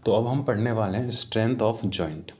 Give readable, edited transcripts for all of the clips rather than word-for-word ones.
तो अब हम पढ़ने वाले हैं strength of joint.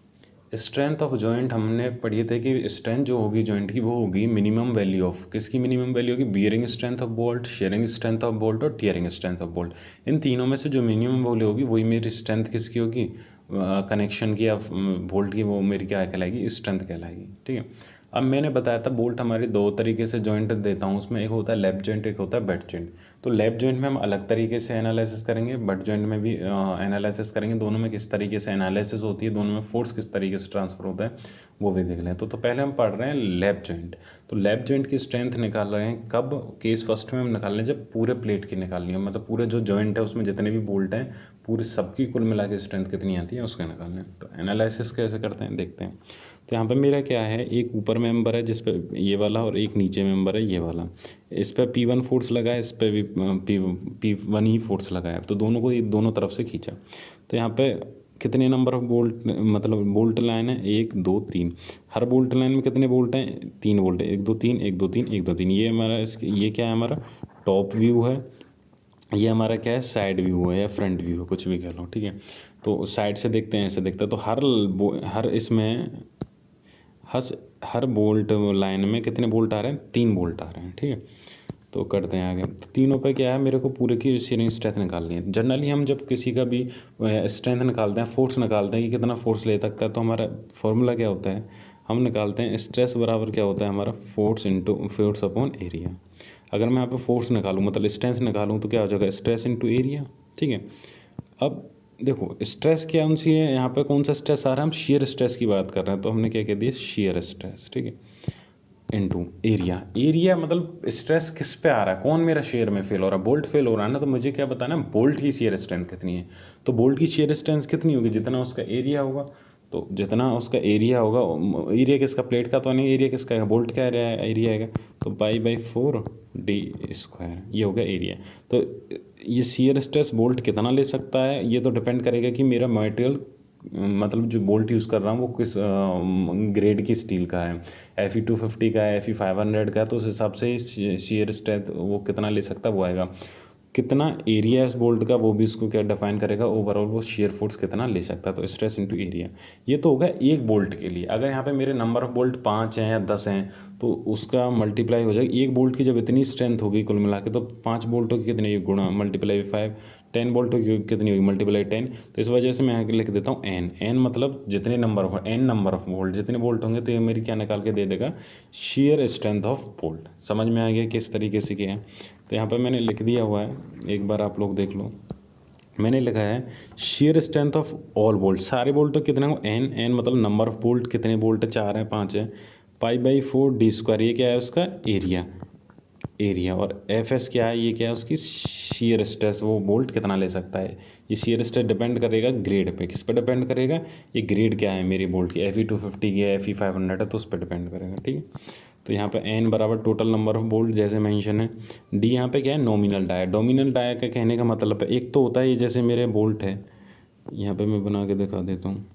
Strength of joint हमने पढ़ी थे कि स्ट्रेंथ जो होगी जॉइंट की वो होगी मिनिमम वैल्यू ऑफ, किसकी मिनिमम वैल्यू होगी, bearing strength of bolt, sharing strength of bolt और टियरिंग स्ट्रेंथ ऑफ बोल्ट। इन तीनों में से जो मिनिमम वैल्यू होगी वही मेरी स्ट्रेंथ किसकी होगी, कनेक्शन की या बोल्ट की, वो मेरी क्या कहलाएगी, स्ट्रेंथ कहलाएगी। ठीक है। अब मैंने बताया था बोल्ट हमारे दो तरीके से जॉइंट देता हूँ, उसमें एक होता है लेफ्ट जॉइंट, एक होता है बेड जॉइंट। तो लेफ्ट जॉइंट में हम अलग तरीके से एनालिसिस करेंगे, बट जॉइंट में भी एनालिसिस करेंगे, दोनों में किस तरीके से एनालिसिस होती है, दोनों में फोर्स किस तरीके से ट्रांसफर होता है वो भी देख लें। तो पहले हम पढ़ रहे हैं लेफ्ट जॉइंट। तो लेफ्ट जॉइंट की स्ट्रेंथ निकाल रहे हैं कब, केस फर्स्ट में हम निकाल रहे हैं जब पूरे प्लेट की निकालनी है, मतलब पूरे जो जॉइंट है उसमें जितने भी बोल्ट हैं पूरी सबकी कुल मिला के स्ट्रेंथ कितनी आती है उसका निकालना है। तो एनालिसिस कैसे करते हैं देखते हैं। तो यहाँ पे मेरा क्या है, एक ऊपर मेंबर है जिस पे ये वाला और एक नीचे मेंबर है ये वाला, इस पर P1 फोर्स लगा है, इस पर भी P1 ही फोर्स लगा है, तो दोनों को दोनों तरफ से खींचा। तो यहाँ पे कितने नंबर ऑफ बोल्ट, मतलब बोल्ट लाइन है, 1 2 3। हर बोल्ट लाइन में कितने बोल्ट हैं, 3 बोल्ट है, 1 2 3 1 2 3 1 2 3। ये हमारा ये क्या है, हमारा टॉप व्यू है, ये हमारा क्या है, साइड व्यू है या फ्रंट व्यू है, कुछ भी कह लो। ठीक है। तो साइड से देखते हैं, ऐसे देखते हैं, तो हर इसमें हर बोल्ट लाइन में कितने बोल्ट आ रहे हैं, 3 बोल्ट आ रहे हैं। ठीक है। तो करते हैं आगे। तो तीनों पे क्या है, मेरे को पूरे की शेयरिंग स्ट्रेंथ निकालनी है। जनरली हम जब किसी का भी स्ट्रेंथ निकालते हैं, फोर्स निकालते हैं कि कितना फोर्स ले सकता है, तो हमारा फॉर्मूला क्या होता है, हम निकालते हैं स्ट्रेस बराबर क्या होता है हमारा, फोर्स अपॉन एरिया। अगर मैं यहाँ पे फोर्स निकालूँ मतलब स्ट्रेंथ निकालूँ तो क्या हो जाएगा, स्ट्रेस इंटू एरिया। ठीक है। अब देखो स्ट्रेस क्या कौन सी है, यहाँ पे कौन सा स्ट्रेस आ रहा है, हम शेयर स्ट्रेस की बात कर रहे हैं, तो हमने क्या कह दिया, शेयर स्ट्रेस। ठीक है। Into area. एरिया मतलब स्ट्रेस किस पे आ रहा है, कौन मेरा शेयर में फेल हो रहा है, बोल्ट फेल हो रहा है ना, तो मुझे क्या बताना है, बोल्ट की शेयर स्ट्रेंथ कितनी है। तो बोल्ट की शेयर स्ट्रेंथ कितनी होगी, जितना उसका एरिया होगा। तो जितना उसका एरिया होगा, एरिया किसका, प्लेट का तो नहीं, एरिया किसका है, बोल्ट का एरिया आएगा, तो पाई/4 d², ये होगा एरिया। तो ये शेयर स्ट्रेस बोल्ट कितना ले सकता है, ये तो डिपेंड करेगा कि मेरा मटेरियल, मतलब जो बोल्ट यूज़ कर रहा हूँ वो किस ग्रेड की स्टील का है, Fe250 का है, Fe500 का है, तो उस हिसाब से शेयर स्ट्रेंथ वो कितना ले सकता है वो आएगा। कितना एरिया है इस बोल्ट का वो भी इसको क्या डिफाइन करेगा, ओवरऑल वो शेयर फोर्स कितना ले सकता है। तो स्ट्रेस इनटू एरिया, ये तो होगा एक बोल्ट के लिए। अगर यहाँ पे मेरे नंबर ऑफ बोल्ट 5 हैं या 10 हैं तो उसका मल्टीप्लाई हो जाएगा, एक बोल्ट की जब इतनी स्ट्रेंथ होगी कुल मिला के, तो 5 बोल्टों की कितनी गुणा मल्टीप्लाई 5, 10 बोल्टों की कितनी होगी मल्टीप्लाई 10। तो इस वजह से मैं यहाँ लिख देता हूँ एन मतलब जितने number of number of bolt, जितने बोल्ट होंगे तो ये मेरी क्या निकाल के दे देगा, शेयर स्ट्रेंथ ऑफ बोल्ट। समझ में आ गया किस तरीके से किया है। तो यहाँ पे मैंने लिख दिया हुआ है, एक बार आप लोग देख लो। मैंने लिखा है shear strength of all bolt, सारे बोल्ट तो कितने हो, एन मतलब नंबर ऑफ बोल्ट, कितने बोल्ट, 4 हैं 5 है, पाई/4 d², ये क्या है उसका एरिया और Fs क्या है, ये क्या है उसकी शेयर स्ट्रेस, वो बोल्ट कितना ले सकता है। ये शेयर स्ट्रेस डिपेंड करेगा ग्रेड पे, किस पे डिपेंड करेगा, ये ग्रेड क्या है मेरी बोल्ट की, Fe250 की है, Fe500 है, तो उस पर डिपेंड करेगा। ठीक है। तो यहाँ पे n बराबर टोटल नंबर ऑफ बोल्ट जैसे मेंशन है, d यहाँ पे क्या है, नॉमिनल डाया। डोमिनल डाया का कहने का मतलब है, एक तो होता है ये जैसे मेरे बोल्ट है, यहाँ पे मैं बना के दिखा देता हूँ।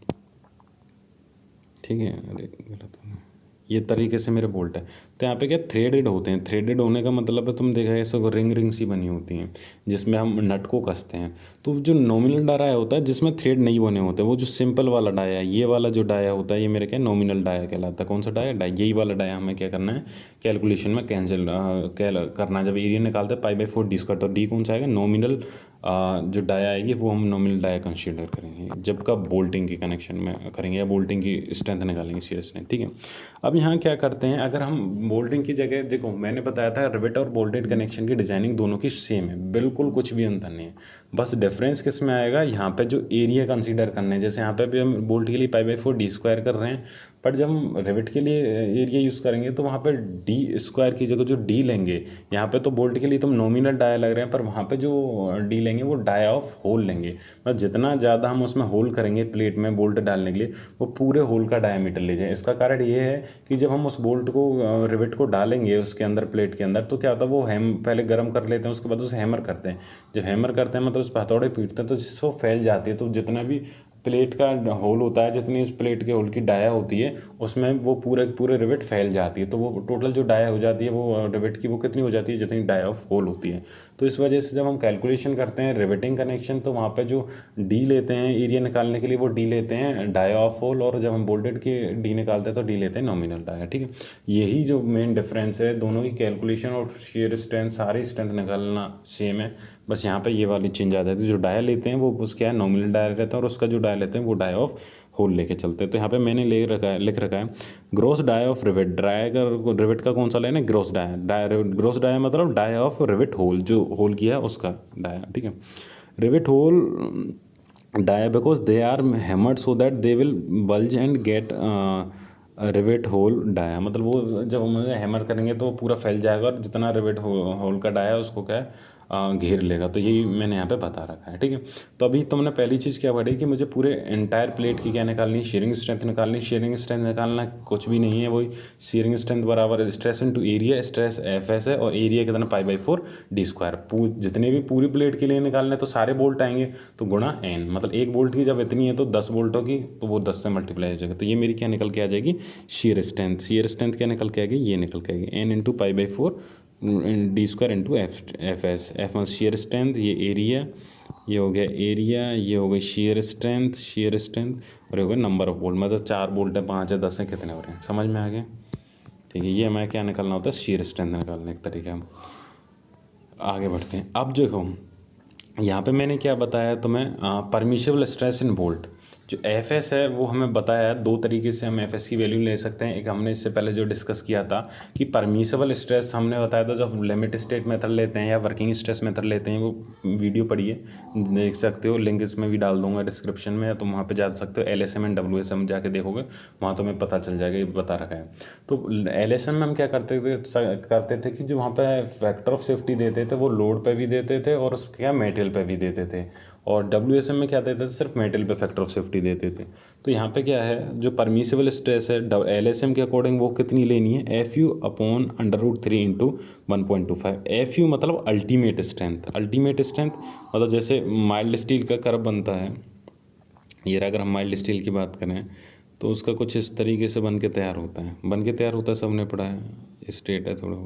ठीक है, अरे गलत हो गया, ये तरीके से मेरे बोल्ट है। तो यहाँ पे क्या थ्रेडेड होते हैं, थ्रेडेड होने का मतलब है, तुम देखा ऐसे रिंग सी बनी होती हैं जिसमें हम नट को कसते हैं। तो जो नॉमिनल डाया होता है जिसमें थ्रेड नहीं बने होते, वो जो सिंपल वाला डाया है, ये वाला जो डाया होता है ये मेरे क्या नॉमिनल डाया कहलाता है। कौन सा डाया, यही वाला डाया हमें क्या करना है, कैलकुलेशन में कैंसिल करना, जब एरिया निकालते हैं पाई/4 d², तो डी कौन सा आएगा, नॉमिनल जो डाया आएगी वो हम नॉमिनल डाया कंसीडर करेंगे जब का बोल्टिंग की कनेक्शन में करेंगे या बोल्टिंग की स्ट्रेंथ निकालेंगे सीरियसनेस। ठीक है। अब यहाँ क्या करते हैं, अगर हम बोल्टिंग की जगह देखो, मैंने बताया था रिवेट और बोल्टेड कनेक्शन की डिजाइनिंग दोनों की सेम है, बिल्कुल कुछ भी अंतर नहीं है। बस डिफरेंस किस में आएगा, यहाँ पे जो एरिया कंसीडर करने हैं, जैसे यहाँ पे भी हम बोल्ट के लिए पाई/4 d² कर रहे हैं, बट जब हम रिवेट के लिए एरिया यूज़ करेंगे तो वहाँ पे d² की जगह जो d लेंगे, यहाँ पे तो बोल्ट के लिए तुम नॉमिनल डाया लग रहे हैं, पर वहाँ पे जो d लेंगे वो डाया ऑफ होल लेंगे। मतलब जितना ज़्यादा हम उसमें होल करेंगे प्लेट में बोल्ट डालने के लिए, वो पूरे होल का डायमीटर ले जाए। इसका कारण ये है कि जब हम उस बोल्ट को रिवेट को डालेंगे उसके अंदर, प्लेट के अंदर, तो क्या होता है, वो पहले गर्म कर लेते हैं, उसके बाद उसे हैमर करते हैं। जब हैमर करते हैं मतलब उस पर हथौड़े पीटते हैं तो जिससे वो फैल जाती है, तो जितना भी प्लेट का होल होता है, जितनी उस प्लेट के होल की डाया होती है उसमें वो पूरे रिवेट फैल जाती है, तो वो टोटल जो डाया हो जाती है वो रिवेट की वो कितनी हो जाती है, जितनी डाया ऑफ होल होती है। तो इस वजह से जब हम कैलकुलेशन करते हैं रिवेटिंग कनेक्शन, तो वहाँ पे जो डी लेते हैं एरिया निकालने के लिए वो डी लेते हैं डाया ऑफ होल, और जब हम बोल्टेड की डी निकालते हैं तो डी लेते हैं नॉमिनल डाया। ठीक है, यही जो मेन डिफरेंस है दोनों की कैलकुलेशन और शेयर स्ट्रेंथ, सारी स्ट्रेंथ निकालना सेम है, बस यहाँ पे ये वाली चेंज आ जाती है। जो डाया लेते हैं वो उस क्या है नॉमिनल डाया रहता है, और उसका जो डाया लेते हैं वो डाया ऑफ होल लेके चलते हैं। तो यहाँ पे मैंने लिख रखा है gross dia of rivet. Rivet का कौन सा लाइन है, ग्रॉस डाया। ग्रॉस डाया मतलब डाया ऑफ रिवेट होल, जो होल किया है उसका डाया। ठीक है, rivet hole dia because they are hammered so that they will bulge and get rivet hole dia, मतलब वो जब हम हैमर करेंगे तो वो पूरा फैल जाएगा, और जितना रिवेट होल का डाया उसको क्या है घेर लेगा। तो यही मैंने यहाँ पे बता रखा है। ठीक है, तो अभी तुमने पहली चीज़ क्या पढ़ी कि मुझे पूरे एंटायर प्लेट की क्या निकालनी है, शेयरिंग स्ट्रेंथ निकालनी। शेयरिंग स्ट्रेंथ निकालना कुछ भी नहीं है, वही शेयरिंग स्ट्रेंथ बराबर stress into area, stress F S है, और एरिया कितना π/4 डी स्क्वायर। जितने भी पूरी प्लेट के लिए निकालने तो सारे बोल्ट आएंगे तो गुणा एन, मतलब एक बोल्ट की जब इतनी है तो 10 बोल्टों की तो वो 10 से मल्टीप्लाई हो जाएगा। तो ये मेरी क्या निकल के आ जाएगी, शेयर स्ट्रेंथ। शेयर स्ट्रेंथ क्या निकल के आएगी, ये निकल के आएगी N into π/4 D square into F S. F मतलब शेयर स्ट्रेंथ, ये एरिया, ये हो गया एरिया, ये हो गई शेयर स्ट्रेंथ, और ये हो गया नंबर ऑफ बोल्ट, मतलब 4 बोल्ट है, 5 है, 10 है, कितने हो रहे हैं, समझ में आ गया। ठीक है, ये हमें क्या निकालना होता है, शेयर स्ट्रेंथ निकालने का तरीका। हम आगे बढ़ते हैं। अब देखो यहाँ पे मैंने क्या बताया तुम्हें, परमिशिबल स्ट्रेस इन बोल्ट। जो एफ एस है वो हमें बताया है, 2 तरीके से हम एफ एस की वैल्यू ले सकते हैं। एक हमने इससे पहले जो डिस्कस किया था कि परमिशिबल स्ट्रेस हमने बताया था जब लिमिट स्टेट मेथड लेते हैं या वर्किंग स्ट्रेस मेथड लेते हैं, वो वीडियो पढ़िए, देख सकते हो, लिंक इसमें भी डाल दूंगा डिस्क्रिप्शन में, तुम वहाँ पे जा सकते हो। LSM एंड WSM जाके देखोगे, वहाँ तुम्हें पता चल जाएगा, ये बता रखा है। तो LSM में हम क्या करते थे कि जो वहाँ पे फैक्टर ऑफ सेफ्टी देते थे वो लोड पे भी देते थे और उसके क्या मेटेरियल पे भी देते थे, और WSM में क्या देते थे, सिर्फ मेटल पे फैक्टर ऑफ सेफ्टी देते थे। तो यहाँ पे क्या है, जो परमिसिबल स्ट्रेस है LSM के अकॉर्डिंग वो कितनी लेनी है, FU अपॉन √3 इंटू 1.25। FU मतलब अल्टीमेट स्ट्रेंथ। अल्टीमेट स्ट्रेंथ मतलब जैसे माइल्ड स्टील का कर्व बनता है, ये अगर हम माइल्ड स्टील की बात करें तो उसका कुछ इस तरीके से बन के तैयार होता है, सबने पढ़ा है, स्ट्रेट है थोड़ा।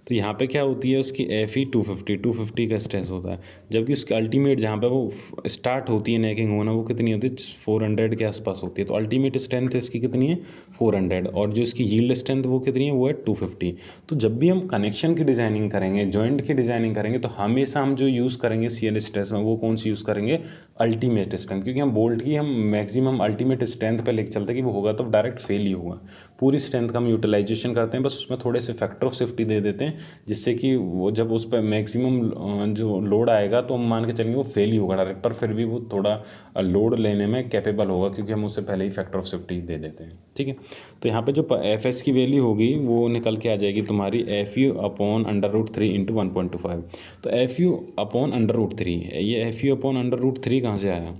तो यहाँ पे क्या होती है उसकी FE 250 का स्ट्रेस होता है, जबकि उसकी अल्टीमेट जहाँ पे वो स्टार्ट होती है नेकिंग होना वो कितनी होती है, 400 के आसपास होती है। तो अल्टीमेट स्ट्रेंथ इसकी कितनी है, 400, और जो इसकी यील्ड स्ट्रेंथ वो कितनी है, वो है 250। तो जब भी हम कनेक्शन की डिज़ाइनिंग करेंगे, जॉइंट की डिज़ाइनिंग करेंगे, तो हमेशा हम जो यूज़ करेंगे शियर स्ट्रेस में वो कौन सी यूज़ करेंगे, अल्टीमेट स्ट्रेंथ, क्योंकि हम बोल्ट की हम मैक्सिमम अल्टीमेट स्ट्रेंथ पे लेके चलते हैं कि वो होगा तो डायरेक्ट फेल ही होगा। पूरी स्ट्रेंथ का हम यूटिलाइजेशन करते हैं, बस उसमें थोड़े से फैक्टर ऑफ सेफ्टी दे देते हैं, जिससे कि वो जब उस पर मैक्सिमम जो लोड आएगा तो हम मान के चलेंगे वो फेल ही होगा डायरेक्ट, पर फिर भी वो थोड़ा लोड लेने में कैपेबल होगा क्योंकि हम उससे पहले ही फैक्टर ऑफ सेफ्टी दे देते हैं। ठीक है, तो यहाँ पे जो FS की वैल्यू होगी वो निकल के आ जाएगी तुम्हारी FU अपॉन √3 इंटू 1.25। तो FU अपॉन √3, ये FU अपॉन √3 कहाँ से आया,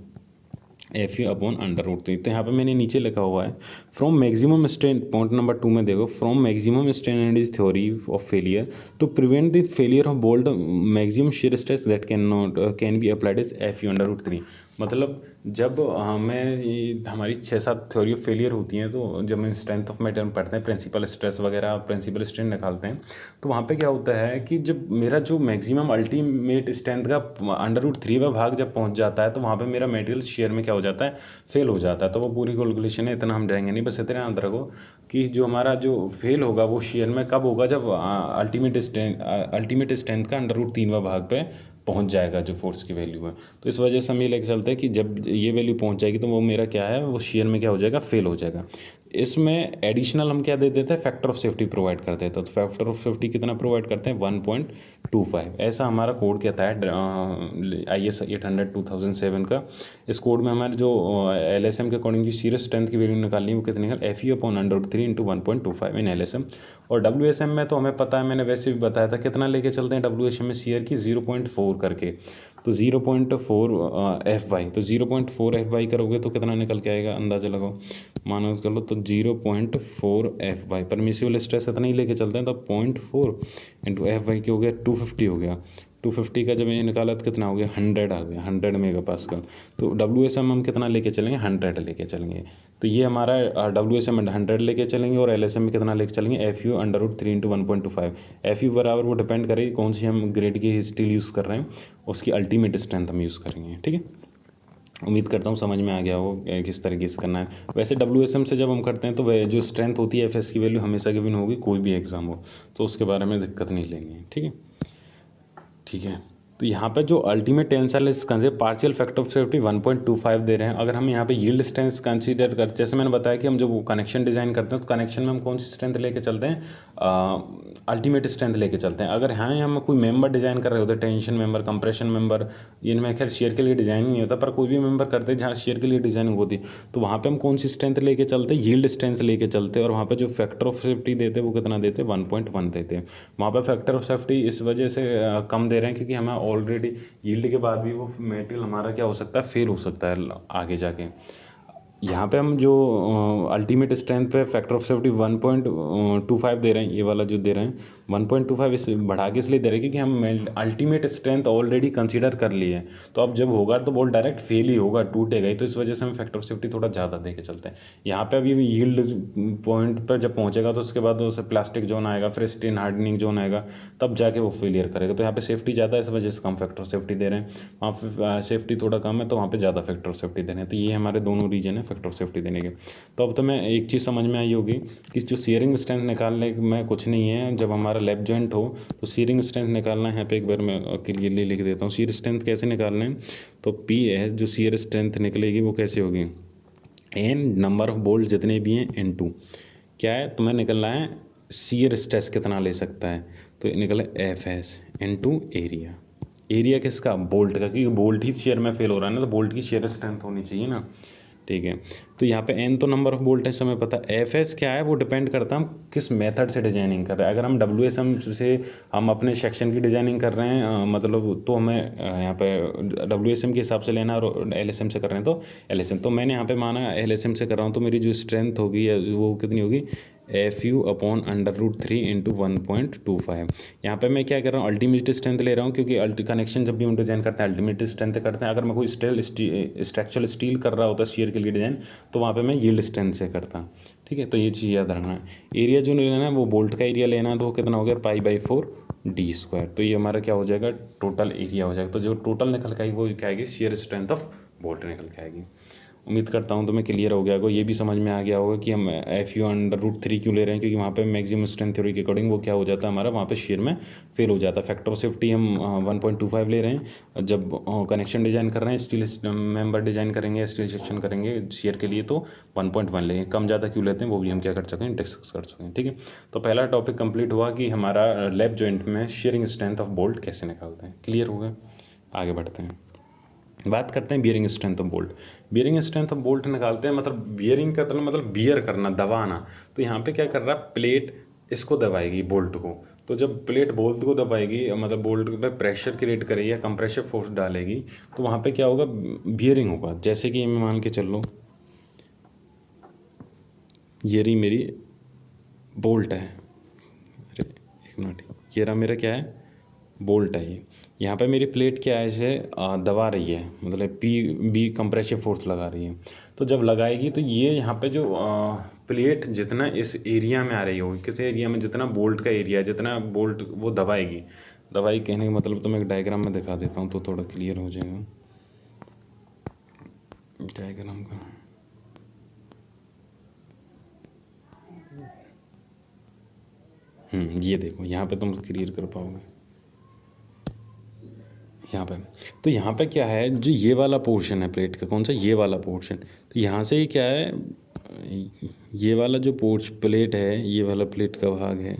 FU अपॉन √3। तो यहाँ पे मैंने नीचे लिखा हुआ है from maximum strain, point number 2 में देखो, from maximum strain and is theory of failure to prevent the failure of bolt maximum shear stress that can be applied is FU √3। मतलब जब हमें हमारी 6-7 थ्योरी ऑफ फेलियर होती हैं, तो जब हम स्ट्रेंथ ऑफ मेटेरियल पढ़ते हैं, प्रिंसिपल स्ट्रेस वगैरह, प्रिंसिपल स्ट्रेन निकालते हैं, तो वहाँ पे क्या होता है कि जब मेरा जो मैक्सिमम अल्टीमेट स्ट्रेंथ का √3 का भाग जब पहुँच जाता है, तो वहाँ पे मेरा मेटेरियल शेयर में क्या हो जाता है, फेल हो जाता है। तो वो पूरी कैलकुलेशन है, इतना हम जाएंगे नहीं, बस इतना याद रखो कि जो हमारा जो फेल होगा वो शेयर में कब होगा, जब अल्टीमेट स्ट्रेंथ का √3 भाग पे पहुंच जाएगा जो फोर्स की वैल्यू है। तो इस वजह से हम ये लेके चलते हैं कि जब ये वैल्यू पहुंच जाएगी तो वो मेरा क्या है, वो शेयर में क्या हो जाएगा, फेल हो जाएगा। इसमें एडिशनल हम क्या दे देते हैं, फैक्टर ऑफ सेफ्टी प्रोवाइड करते हैं। तो फैक्टर ऑफ सेफ्टी कितना प्रोवाइड करते हैं, 1.25। ऐसा हमारा कोड कहता है IS 800 2007 का। इस कोड में हमारे जो LSM के अकॉर्डिंग जो शेयर स्ट्रेंथ की वैल्यू निकालनी है वो कितनी है, FU अपॉन √3 इंटू 1.25 इन LSM। और WSM में तो हमें पता है, मैंने वैसे भी बताया था, कितना लेके चलते हैं WSM में शेयर की, 0.4 करके। तो 0.4 FY, तो 0.4 FY करोगे तो कितना निकल के आएगा, अंदाजा लगाओ, मानो कर लो, तो 0.4 FY। परमिसिबल स्ट्रेस इतना ही लेके चलते हैं, तो 0.4 इंटू FY क्या हो गया, 250 हो गया। 250 का जब ये निकाला तो कितना हो गया 100 आ गया, 100 मेगा पास्कल। तो WSM हम कितना लेके चलेंगे 100 लेके चलेंगे। तो ये हमारा WSM 100 लेके चलेंगे और LSM में कितना लेके चलेंगे FU√3 × 1.25। FU बराबर वो डिपेंड करेगी कौन सी हम ग्रेड की स्टील यूज़ कर रहे हैं, उसकी अल्टीमेट स्ट्रेंथ हम यूज़ करेंगे। ठीक है, उम्मीद करता हूँ समझ में आ गया हो किस तरीके से करना है। वैसे WSM से जब हम करते हैं तो वह जो स्ट्रेंथ होती है FS की वैल्यू हमेशा गिवन होगी, कोई भी एग्ज़ाम हो, तो उसके बारे में दिक्कत नहीं लेंगे। ठीक है, ठीक है। तो यहाँ पे जो ultimate tensile consider partial factor of safety 1.25 दे रहे हैं। अगर हम यहाँ पे यील्ड स्ट्रेंथ कंसीडर करते, जैसे मैंने बताया कि हम जब वो कनेक्शन डिज़ाइन करते हैं तो कनेक्शन में हम कौन सी स्ट्रेंथ लेके चलते हैं, अल्टीमेट स्ट्रेंथ लेके चलते हैं। अगर यहाँ हम कोई मेंबर डिज़ाइन कर रहे होते हैं, टेंशन मेंबर, कंप्रेशन मेंबर, इनमें खैर शेयर के लिए डिज़ाइन नहीं होता, पर कोई भी मेंबर करते हैं जहाँ शेयर के लिए डिज़ाइनिंग होती, तो वहाँ पर हम कौन सी स्ट्रेंथ लेके चलते हैं, यील्ड स्ट्रेंथ लेके चलते हैं। और वहाँ पर जो फैक्टर ऑफ सेफ्टी देते हैं वो कितना देते हैं 1.1 देते हैं। वहाँ पर फैक्टर ऑफ सेफ्टी इस वजह से कम दे रहे हैं क्योंकि हमें ऑलरेडी यील्ड के बाद भी वो मटेरियल हमारा क्या हो सकता है, फेल हो सकता है आगे जाके। यहाँ पे हम जो अल्टीमेट स्ट्रेंथ पे फैक्टर ऑफ सेफ्टी 1.25 दे रहे हैं, ये वाला जो दे रहे हैं 1.25 इस बढ़ा के इसलिए दे रहे हैं क्योंकि हम अल्टीमेट स्ट्रेंथ ऑलरेडी कंसीडर कर लिए हैं। तो अब जब होगा तो बॉल डायरेक्ट फेल ही होगा, टूटेगा ही। तो इस वजह से हम फैक्टर ऑफ सेफ्टी थोड़ा ज़्यादा दे के चलते हैं। यहाँ पे अभी यील्ड पॉइंट पर जब पहुँचेगा तो उसके बाद उसे प्लास्टिक जोन आएगा, फिर स्टेन हार्डनिंग जोन आएगा, तब जाके वो फेलियर करेगा। तो यहाँ पे सेफ्टी ज़्यादा है, इस वजह से कम फैक्टर ऑफ सेफ्टी दे रहे हैं। वहाँ पे सेफ्टी थोड़ा कम है तो वहाँ पे ज़्यादा फैक्टर ऑफ सेफ्टी दे रहे हैं। तो ये हमारे दोनों रीजन है फैक्टर ऑफ सेफ्टी देने के। तो अब तो मैं एक चीज़ समझ में आई होगी कि जो सीयरिंग स्ट्रेंथ निकालने में कुछ नहीं है। जब हमारा लैप जॉइंट हो तो सीयरिंग स्ट्रेंथ निकालना है। यहाँ पे एक बार मैं क्लियरली लिख देता हूँ सीयर स्ट्रेंथ कैसे निकालना है। तो P है जो सीयर स्ट्रेंथ निकलेगी वो कैसे होगी, N नंबर ऑफ बोल्ट जितने भी हैं N2 क्या है, तुम्हें निकलना है सीयर स्ट्रेस कितना ले सकता है। तो निकला FS N2 एरिया। एरिया किसका, बोल्ट का, क्योंकि बोल्ट ही शेयर में फेल हो रहा है ना, तो बोल्ट की शेयर स्ट्रेंथ होनी चाहिए ना। ठीक है, तो यहाँ पे N तो नंबर ऑफ बोल्ट है समय पता। FS क्या है, वो डिपेंड करता है हम किस मेथड से डिजाइनिंग कर रहे हैं। अगर हम WSM से हम अपने सेक्शन की डिजाइनिंग कर रहे हैं मतलब तो हमें यहाँ पे WSM के हिसाब से लेना, और LSM से कर रहे हैं तो LSM। तो मैंने यहाँ पे माना LSM से कर रहा हूँ, तो मेरी जो स्ट्रेंथ होगी वो कितनी होगी, FU/√3 × 1.25। यहाँ पे मैं क्या कर रहा हूँ, अल्टीमेट स्ट्रेंथ ले रहा हूँ, क्योंकि कनेक्शन जब भी हम डिज़ाइन करते हैं अल्टीमेट स्ट्रेंथ करते हैं। अगर मैं कोई स्ट्रक्चरल स्टील कर रहा होता है शेयर के लिए डिज़ाइन, तो वहाँ पे मैं यील्ड स्ट्रेंथ से करता। ठीक है, तो ये चीज़ याद रखना है। एरिया जो लेना है वो बोल्ट का एरिया लेना है, तो वो कितना हो गया π/4d²। तो ये हमारा क्या हो जाएगा, टोटल एरिया हो जाएगा। तो जो टोटल निकल के आएगी वो क्या आएगी, शेयर स्ट्रेंथ ऑफ बोल्ट निकल के आएगी। उम्मीद करता हूँ तुम्हें क्लियर हो गया होगा, ये भी समझ में आ गया होगा कि हम FU/√3 क्यों ले रहे हैं, क्योंकि वहाँ पे मैक्सिमम स्ट्रेंथ थ्योरी के अकॉर्डिंग वो क्या हो जाता है हमारा, वहाँ पे शेयर में फेल हो जाता है। फैक्टर ऑफ सेफ्टी हम 1.25 ले रहे हैं। जब कनेक्शन डिज़ाइन कर रहे हैं, स्टील मेंबर डिज़ाइन करेंगे, स्टील सेक्शन करेंगे शेयर के लिए, तो 1.1 लेंगे। कम ज़्यादा क्यों लेते हैं वो भी हम क्या कर सकें, डिस्कस कर सकें। ठीक है, तो पहला टॉपिक कंप्लीट हुआ कि हमारा लैप जॉइंट में शेयरिंग स्ट्रेंथ ऑफ बोल्ट कैसे निकालते हैं। क्लियर हो गया, आगे बढ़ते हैं, बात करते हैं bearing strength of bolt. Bearing strength of bolt निकालते हैं, मतलब बियरिंग का मतलब बियर करना, दबाना। तो यहाँ पे क्या कर रहा है, प्लेट इसको दबाएगी बोल्ट को। तो जब प्लेट बोल्ट को दबाएगी, मतलब बोल्ट पे प्रेशर क्रिएट करेगी या कंप्रेशर फोर्स डालेगी, तो वहाँ पे क्या होगा, बियरिंग होगा। जैसे कि मैं मान के चल लो, ये रही मेरी बोल्ट है, अरे एक मिनट, ये रहा मेरा क्या है, बोल्ट है। ये यहाँ पे मेरी प्लेट क्या है, इसे दबा रही है, मतलब बी कंप्रेसिव फोर्स लगा रही है। तो जब लगाएगी तो ये यहाँ पे जो प्लेट जितना इस एरिया में आ रही होगी, किस एरिया में, जितना बोल्ट का एरिया है, जितना बोल्ट वो दबाएगी। दवाई कहने का मतलब तो मैं एक डायग्राम में दिखा देता हूँ तो थोड़ा क्लियर हो जाएगा डायग्राम का। ये देखो, यहाँ पे तुम क्लियर कर पाओगे यहाँ पे। तो यहाँ पे क्या है, जो ये वाला पोर्शन है प्लेट का, कौन सा, ये वाला पोर्शन। तो यहाँ से ही क्या है, ये वाला जो प्लेट है, ये वाला प्लेट का भाग है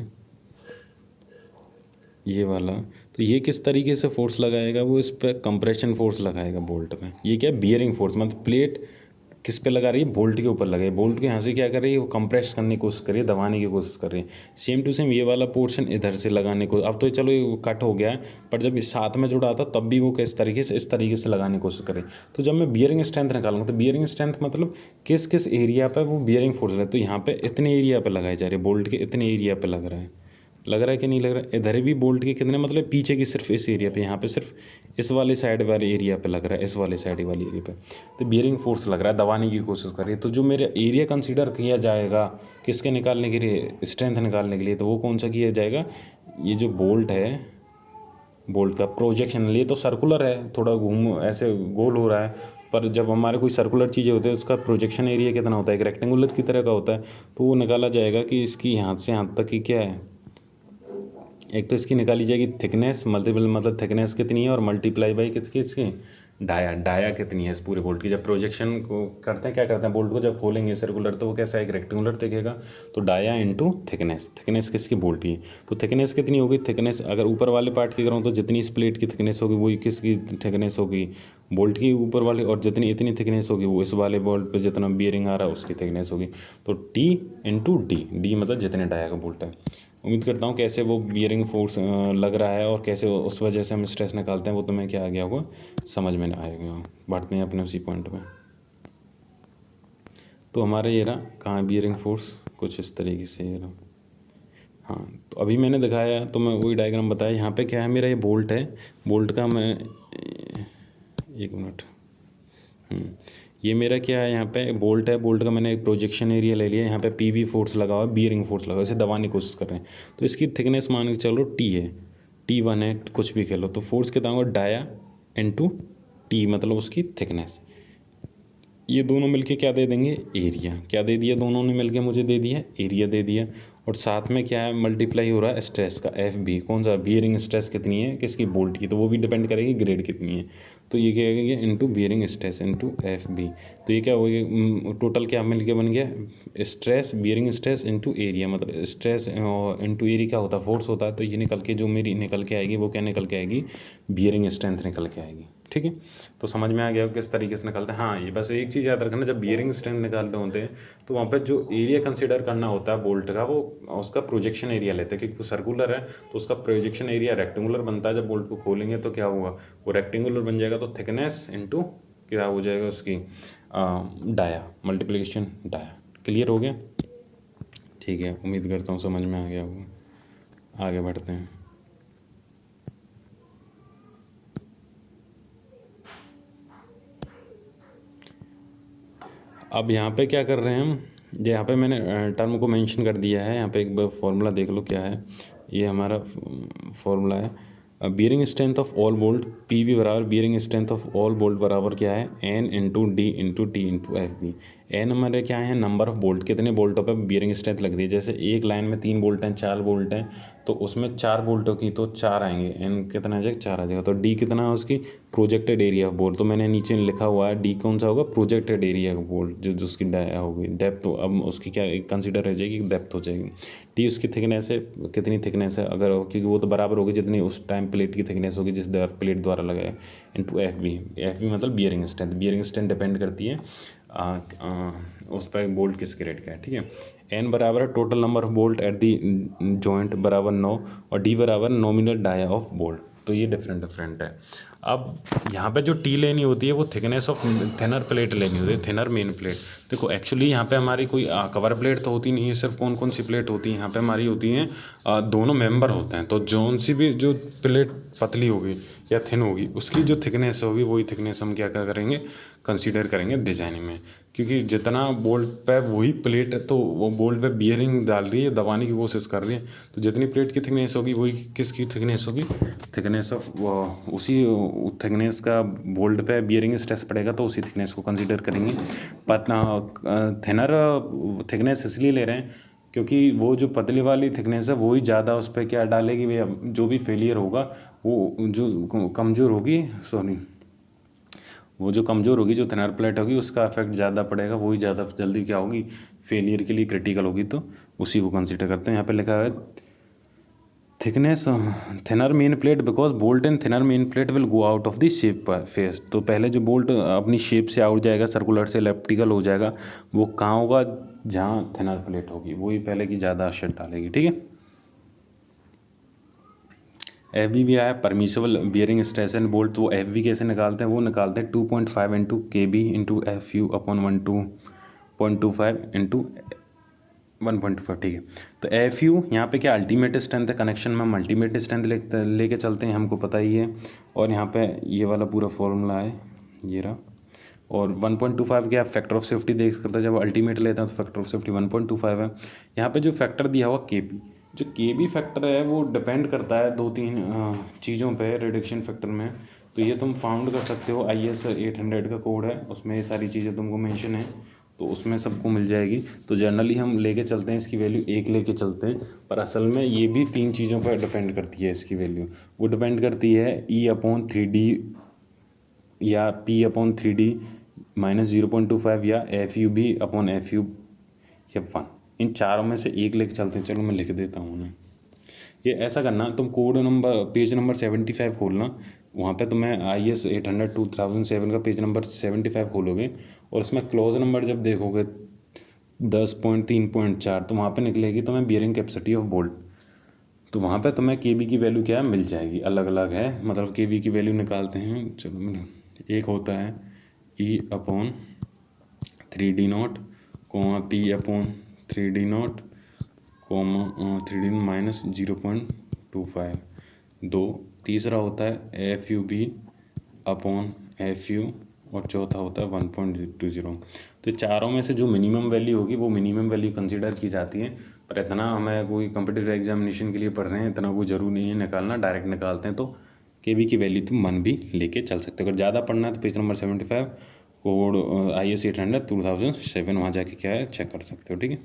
ये वाला। तो ये किस तरीके से फोर्स लगाएगा, वो इस पर कंप्रेशन फोर्स लगाएगा बोल्ट में। ये क्या है, बियरिंग फोर्स, मतलब प्लेट किस पे लगा रही है, बोल्ट के ऊपर लगा है। बोल्ट के यहाँ से क्या कर रही है, वो कंप्रेस करने की कोशिश कर रही है, दबाने की कोशिश कर रही है। सेम टू सेम ये वाला पोर्शन इधर से लगाने को, अब तो चलो ये कट हो गया है, पर जब साथ में जुड़ा था तब भी वो किस तरीके से, इस तरीके से लगाने की कोशिश कर रही है। तो जब मैं बियरिंग स्ट्रेंथ निकालूंगा, तो बियरिंग स्ट्रेंथ मतलब किस किस एरिया पर वो बियरिंग फोर्स है। तो यहाँ पे इतने एरिया पर लगाए जा रहे हैं, बोल्ट के इतने एरिया पर लग रहा है। लग रहा है कि नहीं लग रहा है? इधर भी बोल्ट के कितने, मतलब पीछे की सिर्फ इस एरिया पे, यहाँ पे सिर्फ इस वाले साइड वाले एरिया पे लग रहा है, इस वाले साइड वाली एरिया पे तो बियरिंग फोर्स लग रहा है, दबाने की कोशिश कर रही है। तो जो मेरा एरिया कंसीडर किया जाएगा किसके निकालने के लिए, स्ट्रेंथ निकालने के लिए, तो वो कौन सा किया जाएगा, ये जो बोल्ट है, बोल्ट का प्रोजेक्शन, ये तो सर्कुलर है, थोड़ा घूम ऐसे गोल हो रहा है, पर जब हमारे कोई सर्कुलर चीज़ें होती है उसका प्रोजेक्शन एरिया कितना होता है, एक रेक्टेंगुलर की तरह का होता है। तो वो निकाला जाएगा कि इसकी यहाँ से यहाँ तक की क्या है, एक तो इसकी निकाली जाएगी थिकनेस, मल्टीपल मतलब थिकनेस कितनी है और मल्टीप्लाई बाई कितनी इसकी डाया कितनी है इस पूरे बोल्ट की। जब प्रोजेक्शन को करते हैं क्या करते हैं, बोल्ट को जब खोलेंगे सर्कुलर तो वो कैसा एक रेक्टेंगुलर दिखेगा, तो डाया इंटू थिकनेस किसकी, बोल्ट की। तो थिकनेस कितनी होगी, थिकनेस अगर ऊपर वाले पार्ट की करूँ तो जितनी इस प्लेट की थिकनेस होगी वही किसकी थिकनेस होगी, बोल्ट की ऊपर वाले, और जितनी इतनी थिकनेस होगी वो इस वाले बोल्ट पे जितना बियरिंग आ रहा है उसकी थिकनेस होगी। तो टी इंटू डी मतलब जितने डाया का बोल्ट है। उम्मीद करता हूँ कैसे वो बियरिंग फोर्स लग रहा है और कैसे उस वजह से हम स्ट्रेस निकालते हैं वो तुम्हें क्या आ गया होगा, समझ में आएगा। बढ़ते हैं अपने उसी पॉइंट में। तो हमारे ये रहा कहाँ बियरिंग फोर्स, कुछ इस तरीके से ये रहा। हाँ तो अभी मैंने दिखाया तो मैं वही डायग्राम बताया। यहाँ पे क्या है, मेरा ये बोल्ट है, बोल्ट का मैं एक मिनट, ये मेरा क्या है, यहाँ पे बोल्ट है, बोल्ट का मैंने एक प्रोजेक्शन एरिया ले लिया, यहाँ पे पीवी फोर्स लगा हुआ है, बियरिंग फोर्स लगा हुआ है, इसे दबाने की कोशिश कर रहे हैं। तो इसकी थिकनेस मान के चलो टी है, T1 है, कुछ भी खेलो। तो फोर्स कितना होगा, डाया इंटू टी मतलब उसकी थिकनेस। ये दोनों मिलके क्या दे देंगे, एरिया। क्या दे दिया, दोनों ने मिलके मुझे दे दिया एरिया दे दिया। और साथ में क्या है, मल्टीप्लाई हो रहा है स्ट्रेस का, एफ बी, कौन सा, बियरिंग स्ट्रेस कितनी है किसकी, बोल्ट की, तो वो भी डिपेंड करेगी ग्रेड कितनी है। तो ये क्या है, into bearing stress into F B. तो ये क्या हो गया, टोटल क्या मिल के बन गया, stress, bearing stress into area, मतलब स्ट्रेस इंटू एरिया क्या होता है, फोर्स होता है। तो ये निकल के जो मेरी निकल के आएगी वो क्या निकल के आएगी, बियरिंग स्ट्रेंथ निकल के आएगी। ठीक है, तो समझ में आ गया किस तरीके से निकालते हैं। हाँ ये बस एक चीज़ याद रखना, जब बियरिंग स्ट्रेंथ निकाल रहे होते हैं तो वहाँ पे जो एरिया कंसीडर करना होता है बोल्ट का, वो उसका प्रोजेक्शन एरिया लेते हैं, क्योंकि सर्कुलर है तो उसका प्रोजेक्शन एरिया रेक्टेंगुलर बनता है। जब बोल्ट को खोलेंगे तो क्या होगा, वो रेक्टेंगुलर बन जाएगा। तो थिकनेस इंटू क्या हो जाएगा उसकी, डाया, मल्टीप्लिकेशन डाया। क्लियर हो गया, ठीक है, उम्मीद करता हूँ समझ में आ गया होगा। आगे बढ़ते हैं। अब यहाँ पे क्या कर रहे हैं हम, यहाँ पे मैंने टर्म को मेंशन कर दिया है। यहाँ पे एक बार फॉर्मूला देख लो क्या है, ये हमारा फॉर्मूला है, bearing strength of all bolt, P B बराबर bearing strength of all bolt बराबर क्या है, N into D into T into F B. N हमारे क्या है, नंबर ऑफ बोल्ट, कितने बोल्टों पे बियरिंग स्ट्रेंथ लग रही है। जैसे एक लाइन में 3 बोल्ट हैं, 4 बोल्ट हैं, तो उसमें 4 बोल्टों की तो 4 आएंगे, एन कितना आ जाएगा, 4 आ जाएगा। तो डी कितना है उसकी, प्रोजेक्टेड एरिया ऑफ बोल्ट, तो मैंने नीचे लिखा हुआ है डी कौन सा होगा, प्रोजेक्टेड एरिया ऑफ बोल्ट, जो उसकी होगी डेप्थ। तो अब उसकी क्या कंसिडर हो जाएगी, डेप्थ हो जाएगी। टी उसकी थिकनेस है, कितनी थिकनेस है, अगर क्योंकि वो तो बराबर होगी जितनी उस टाइम प्लेट की थिकनेस होगी जिस प्लेट द्वारा लगाए, into F B. F B मतलब bearing strength, bearing strength depend करती है उस पर बोल्ट किस ग्रेड का है। ठीक है, एन बराबर है total number of bolt at the joint बराबर 9, और डी बराबर नॉमिनल डाया ऑफ बोल्ट। तो ये डिफरेंट है। अब यहाँ पे जो टी लेनी होती है वो थिकनेस ऑफ थिनर प्लेट लेनी होती है, थिनर मेन प्लेट। देखो एक्चुअली यहाँ पे हमारी कोई कवर प्लेट तो होती नहीं है, सिर्फ कौन कौन सी प्लेट होती है यहाँ पे हमारी होती हैं, दोनों मेंबर होते हैं। तो जौन सी भी जो प्लेट पतली होगी या थिन होगी उसकी जो थिकनेस होगी वही थिकनेस हम क्या करेंगे, कंसीडर करेंगे डिजाइनिंग में। क्योंकि जितना बोल्ट पे वही प्लेट है तो वो बोल्ट पे बियरिंग डाल रही है, दबाने की कोशिश कर रही है, तो जितनी प्लेट की थिकनेस होगी वही किसकी थिकनेस होगी, थिकनेस ऑफ उसी थिकनेस का बोल्ट पे बियरिंग स्ट्रेस पड़ेगा तो उसी थिकनेस को कंसीडर करेंगे। पर थिनर थिकनेस इसलिए ले रहे हैं क्योंकि वो जो पतली वाली थिकनेस है वही ज़्यादा उस पर क्या डालेगी भैया, जो भी फेलियर होगा वो जो कमज़ोर होगी, वो जो कमज़ोर होगी, जो थिनर प्लेट होगी उसका इफेक्ट ज़्यादा पड़ेगा, वही ज़्यादा जल्दी क्या होगी, फेलियर के लिए क्रिटिकल होगी। तो उसी को कंसीडर करते हैं। यहाँ पे लिखा है thickness thinner main plate because bolt and thinner main plate will go out of the shape face. तो पहले जो बोल्ट अपनी शेप से आउट जाएगा, सर्कुलर से इलिप्टिकल हो जाएगा, वो कहाँ होगा, जहाँ थिनर प्लेट होगी, वही पहले की ज़्यादा असर डालेगी। ठीक है, एफ बी भी आया permissible bearing stress and bolt. तो एफ बी कैसे निकालते हैं, वो निकालते हैं 2.5 into K B into F U upon 12.25 into 1.25 ठीक है। तो एफ यू यहाँ पे क्या अल्टीमेट स्ट्रेंथ है, कनेक्शन में हम अल्टीमेट स्ट्रेंथ लेके चलते हैं, हमको पता ही है। और यहाँ पे ये वाला पूरा फॉर्मूला है, ये रहा। और 1.25 क्या फैक्टर ऑफ सेफ्टी देख सकते हैं, जब अल्टीमेट लेते हैं तो फैक्टर ऑफ सेफ्टी 1.25 है। यहाँ पे जो फैक्टर दिया हुआ के पी, जो के बी फैक्टर है वो डिपेंड करता है 2-3 चीज़ों पे रिडक्शन फैक्टर में। तो ये तुम फाउंड कर सकते हो, IS 800 का कोड है, उसमें ये सारी चीज़ें तुमको मेंशन है, तो उसमें सबको मिल जाएगी। तो जनरली हम लेके चलते हैं इसकी वैल्यू 1 लेके चलते हैं, पर असल में ये भी 3 चीज़ों पर डिपेंड करती है इसकी वैल्यू। वो डिपेंड करती है E/3D या P/3D -0.25 या FUB/FU या 1, इन चारों में से एक लेके चलते हैं। चलो मैं लिख देता हूँ उन्हें। ये ऐसा करना, तुम कोड नंबर पेज नंबर 75 खोलना, वहाँ पे तुम्हें IS 800 2007 का पेज नंबर 75 खोलोगे और उसमें क्लॉज नंबर जब देखोगे 10.3.4 तो वहाँ पे निकलेगी तुम्हें बियरिंग कैपेसिटी ऑफ बोल्ट। तो वहाँ पे तुम्हें KB की वैल्यू क्या मिल जाएगी, अलग अलग है, मतलब KB की वैल्यू निकालते हैं। चलो एक होता है E/3D0, P/3D0, 3D -0.25, 2। तीसरा होता है FUB/FU और चौथा होता है 1.20। तो चारों में से जो मिनिमम वैल्यू होगी वो मिनिमम वैल्यू कंसीडर की जाती है। पर इतना हमें कोई कॉम्पिटिटिव एग्जामिनेशन के लिए पढ़ रहे हैं, इतना कोई ज़रूरी नहीं है निकालना, डायरेक्ट निकालते हैं। तो KB की वैल्यू तुम मन भी लेके चल सकते हो। अगर ज़्यादा पढ़ना है तो पेज नंबर 75 कोड IS 800 2007 वहाँ जाके क्या है चेक कर सकते हो, ठीक है।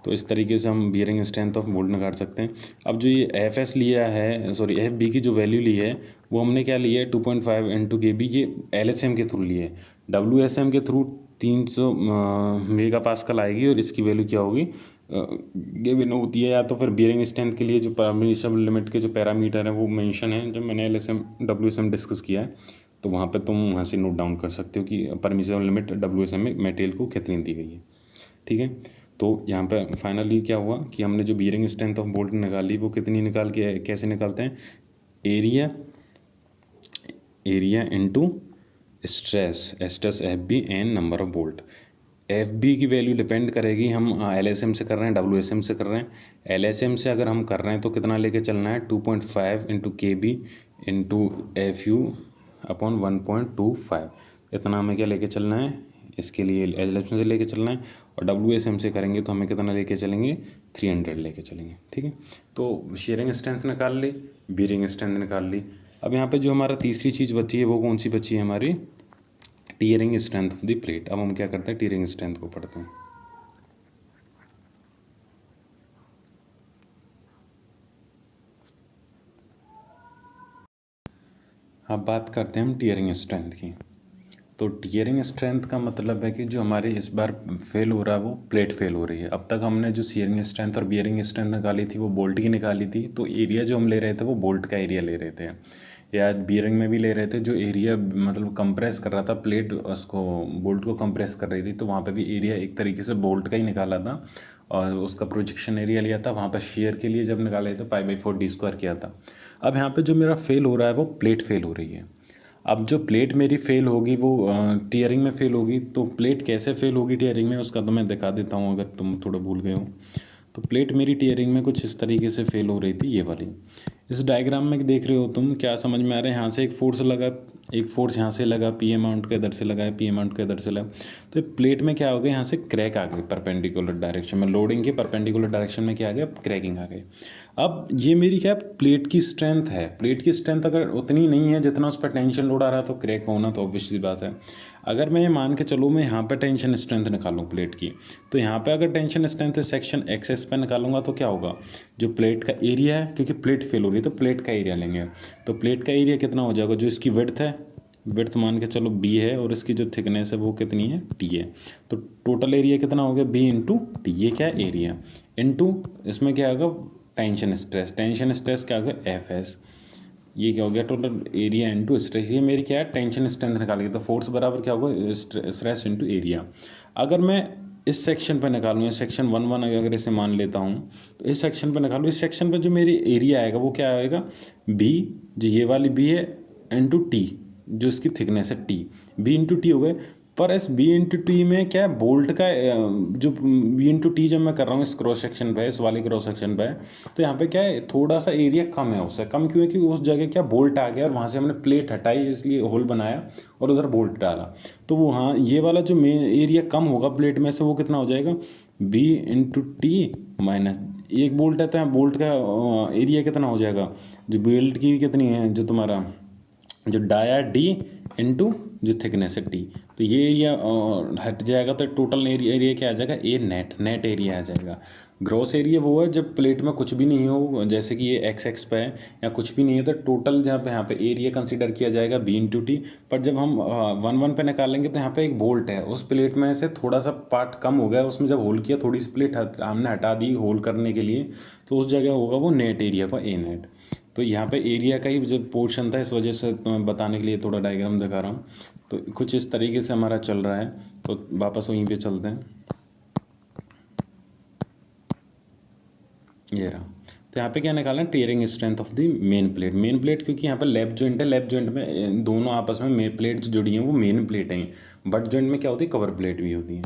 तो इस तरीके से हम बियरिंग स्ट्रेंथ ऑफ बोल्ट निकाल सकते हैं। अब जो ये FS लिया है, सॉरी FB की जो वैल्यू ली है वो हमने क्या लिया है 2.5 × KB, ये LSM के थ्रू लिए है। WSM के थ्रू 300 मेगापास्कल आएगी और इसकी वैल्यू क्या होगी गिवन होती है। या तो फिर बियरिंग स्ट्रेंथ के लिए जो परमिशन लिमिट के जो पैरामीटर है वो मेंशन है, जब मैंने LSM WSM डिस्कस किया है तो वहाँ पे तुम वहाँ से नोट डाउन कर सकते हो कि परमिशन लिमिट WSM में मटेरियल को कितनी दी गई है, ठीक है। तो यहाँ पे फाइनली क्या हुआ कि हमने जो बियरिंग स्ट्रेंथ ऑफ बोल्ट निकाली वो कितनी निकाल के कैसे निकालते हैं, area into stress FB and number of bolt. FB की वैल्यू डिपेंड करेगी हम LSM से कर रहे हैं WSM से कर रहे हैं। LSM से अगर हम कर रहे हैं तो कितना लेके चलना है 2.5 × KB × FU/1.25, इतना हमें क्या लेके चलना है, इसके लिए LSM से लेके चलना है। और WSM से करेंगे तो हमें कितना लेके चलेंगे 300 लेके चलेंगे, ठीक है। तो शेयरिंग स्ट्रेंथ निकाल ली, बियरिंग स्ट्रेंथ निकाल ली। अब यहाँ पे जो हमारा तीसरी चीज़ बची है वो कौन सी बची है हमारी, tearing strength of the plate. अब हम क्या करते हैं टीयरिंग स्ट्रेंथ को पढ़ते हैं। अब बात करते हैं हम टीयरिंग स्ट्रेंथ की। तो टीयरिंग स्ट्रेंथ का मतलब है कि जो हमारे इस बार फेल हो रहा है वो प्लेट फेल हो रही है। अब तक हमने जो शेयरिंग स्ट्रेंथ और बियरिंग स्ट्रेंथ निकाली थी वो बोल्ट की निकाली थी, तो एरिया जो हम ले रहे थे वो बोल्ट का एरिया ले रहे थे, या बियरिंग में भी ले रहे थे जो एरिया मतलब कंप्रेस कर रहा था, प्लेट उसको बोल्ट को कंप्रेस कर रही थी, तो वहाँ पे भी एरिया एक तरीके से बोल्ट का ही निकाला था और उसका प्रोजेक्शन एरिया लिया था। वहाँ पर शेयर के लिए जब निकाले तो π/4d² किया था। अब यहाँ पे जो मेरा फेल हो रहा है वो प्लेट फेल हो रही है। अब जो प्लेट मेरी फेल होगी वो टीयरिंग में फेल होगी। तो प्लेट कैसे फेल होगी टीयरिंग में उसका तो मैं दिखा देता हूँ, अगर तुम थोड़ा भूल गए हो। तो प्लेट मेरी टीयरिंग में कुछ इस तरीके से फेल हो रही थी, ये वाली। इस डायग्राम में देख रहे हो तुम, क्या समझ में आ रहा है, यहाँ से एक फोर्स लगा, एक फोर्स यहाँ से लगा, P अमाउंट के इधर से लगा है, P अमाउंट के इधर से लगा। तो प्लेट में क्या हो गया, यहाँ से क्रैक आ गई परपेंडिकुलर डायरेक्शन में, लोडिंग के परपेंडिकुलर डायरेक्शन में क्या आ गया, क्रैकिंग आ गई। अब ये मेरी क्या प्लेट की स्ट्रेंथ है। प्लेट की स्ट्रेंथ अगर उतनी नहीं है जितना उस पर टेंशन लोड आ रहा है तो क्रैक होना तो ऑब्वियसली बात है। अगर मैं ये मान के चलूँ मैं यहाँ पर टेंशन स्ट्रेंथ निकालूँ प्लेट की, तो यहाँ पे अगर टेंशन स्ट्रेंथ सेक्शन एक्सेस पे निकालूंगा तो क्या होगा, जो प्लेट का एरिया है, क्योंकि प्लेट फेल हो रही है तो प्लेट का एरिया लेंगे। तो प्लेट का एरिया कितना हो जाएगा, जो इसकी विड्थ है, विड्थ मान के चलो B है और इसकी जो थिकनेस है वो कितनी है T है। तो टोटल एरिया कितना हो गया B × T, ये क्या है एरिया, इनटू इसमें क्या होगा टेंशन स्ट्रेस, टेंशन स्ट्रेस क्या होगा FS, ये क्या हो गया टोटल एरिया इनटू स्ट्रेस। ये मेरी क्या है टेंशन स्ट्रेंथ निकालेगी, तो फोर्स बराबर क्या होगा स्ट्रेस इनटू एरिया। अगर मैं इस सेक्शन पे निकालूँ, इस सेक्शन 1 अगर इसे मान लेता हूँ तो इस सेक्शन पे निकालूँ, इस सेक्शन पे जो मेरी एरिया आएगा वो क्या आएगा B, जो ये वाली B है, इनटू T जो इसकी थिकनेस है T, B × T हो गए पर इस बी इंटू टी में क्या है, बोल्ट का जो बी इंटू टी जब मैं कर रहा हूँ इस क्रॉस सेक्शन पे, इस वाले क्रॉस सेक्शन पे, तो यहाँ पे क्या है, थोड़ा सा एरिया कम है उससे। कम क्यों है? कि उस जगह क्या बोल्ट आ गया और वहाँ से हमने प्लेट हटाई, इसलिए होल बनाया और उधर बोल्ट डाला। तो वो हाँ, ये वाला जो मेन एरिया कम होगा प्लेट में से, वो कितना हो जाएगा, बी इंटू टी माइनस, एक बोल्ट है तो यहाँ बोल्ट का एरिया कितना हो जाएगा, जो बेल्ट की कितनी है, जो तुम्हारा जो डाया डी इंटू जो थिकनेस है टी, तो ये एरिया हट जाएगा, तो टोटल एरिया क्या आ जाएगा, ए नेट एरिया आ जाएगा। ग्रॉस एरिया वो है जब प्लेट में कुछ भी नहीं हो, जैसे कि ये एक्स एक्स पे है या कुछ भी नहीं है, तो टोटल जहाँ पे यहाँ पे एरिया कंसीडर किया जाएगा बी इंटू टी। पर जब हम 1 1 पे निकालेंगे तो यहाँ पे एक बोल्ट है, उस प्लेट में से थोड़ा सा पार्ट कम हो गया, उसमें जब होल किया थोड़ी सी प्लेट हमने हटा दी होल करने के लिए, तो उस जगह होगा वो नेट एरिया का ए नेट। तो यहाँ पे एरिया का ही जो पोर्शन था, इस वजह से मैं बताने के लिए थोड़ा डायग्राम दिखा रहा हूँ। तो कुछ इस तरीके से हमारा चल रहा है, तो वापस वहीं पे चलते हैं। ये रहा, तो यहाँ पे क्या निकालना है, tearing strength of the main plate. Main plate क्योंकि यहाँ पे लेफ्ट जॉइंट है, लेफ्ट जॉइंट में दोनों आपस में मेन प्लेट जो जुड़ी हैं वो मेन प्लेट हैं। बट जॉइंट में क्या होती है, कवर प्लेट भी होती है।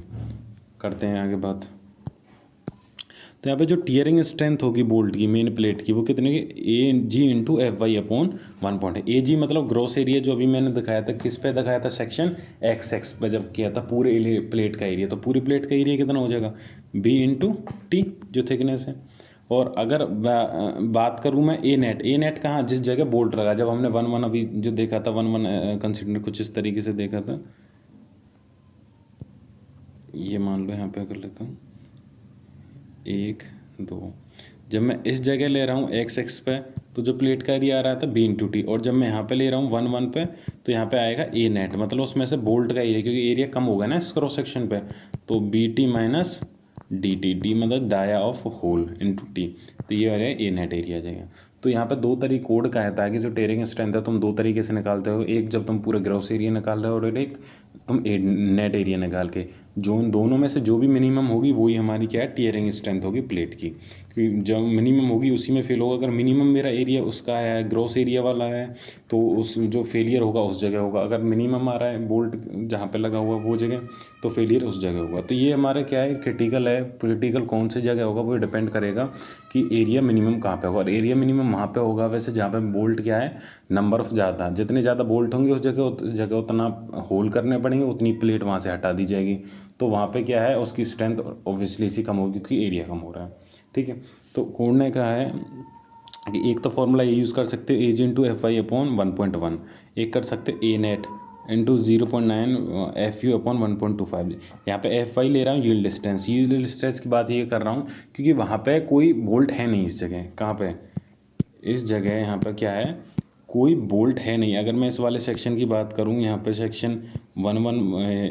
करते हैं आगे बात। तो यहाँ पे जो टीयरिंग स्ट्रेंथ होगी बोल्ट की मेन प्लेट की, वो कितने की, A G into F Y upon 1 point है। ए जी मतलब ग्रॉस एरिया, जो अभी मैंने दिखाया था, किस पे दिखाया था, सेक्शन एक्स एक्स पे जब किया था पूरे प्लेट का एरिया, तो पूरी प्लेट का एरिया कितना हो जाएगा, बी इंटू टी जो थिकनेस है। और अगर बात करूँ मैं ए नेट कहाँ, जिस जगह बोल्ट लगा, जब हमने 1 1 अभी जो देखा था 1 1 कंसिडर कुछ इस तरीके से देखा था, ये मान लो यहाँ पे कर लेता हूँ 1 2, जब मैं इस जगह ले रहा हूँ एक्स एक्स पे, तो जो प्लेट का एरिया आ रहा था बी इंटू टी, और जब मैं यहाँ पे ले रहा हूँ 1 1 पे, तो यहाँ पे आएगा ए नेट, मतलब उसमें से बोल्ट का एरिया, क्योंकि एरिया कम होगा ना इस क्रॉस सेक्शन पे, तो B T minus D T, D मतलब dia of hole into T, तो ये आ रहा है ए नेट एरिया आ जाएगा। तो यहाँ पे दो तरीके कोड का है कि जो टेयरिंग स्ट्रेंथ है तुम दो तरीके से निकालते हो, एक जब तुम पूरे ग्रॉस एरिया निकाल रहे हो और एक तुम नेट एरिया निकाल के, जो उन दोनों में से जो भी मिनिमम होगी वही हमारी क्या है, टीयरिंग स्ट्रेंथ होगी प्लेट की। क्योंकि जब मिनिमम होगी उसी में फेल होगा। अगर मिनिमम मेरा एरिया उसका है, ग्रॉस एरिया वाला है, तो उस जो फेलियर होगा उस जगह होगा। अगर मिनिमम आ रहा है बोल्ट जहाँ पे लगा हुआ वो जगह, तो फेलियर उस जगह होगा। तो ये हमारा क्या है, क्रिटिकल है। क्रिटिकल कौन सी जगह होगा वो डिपेंड करेगा कि एरिया मिनिमम कहाँ पे होगा। और एरिया मिनिमम वहाँ पे होगा वैसे जहाँ पे बोल्ट क्या है, नंबर ऑफ ज़्यादा, जितने ज़्यादा बोल्ट होंगे उस जगह उतना होल करने पड़ेंगे, उतनी प्लेट वहाँ से हटा दी जाएगी। तो वहाँ पे क्या है, उसकी स्ट्रेंथ ऑब्वियसली इसी कम होगी क्योंकि एरिया कम हो रहा है। ठीक है, तो कोड ने कहा है कि एक तो फॉर्मूला ये यूज़ कर सकते हो, A G into F Y upon 1.1, एक कर सकते हो A net into 0.9 F U upon 1.25। यहाँ पे एफ वाई ले रहा हूँ यील्ड डिस्टेंस। यील्ड डिस्टेंस की बात ये कर रहा हूँ क्योंकि वहाँ पे कोई बोल्ट है नहीं इस जगह। कहाँ पे, इस जगह यहाँ पर क्या है, कोई बोल्ट है नहीं। अगर मैं इस वाले सेक्शन की बात करूँ, यहाँ पे सेक्शन 1 1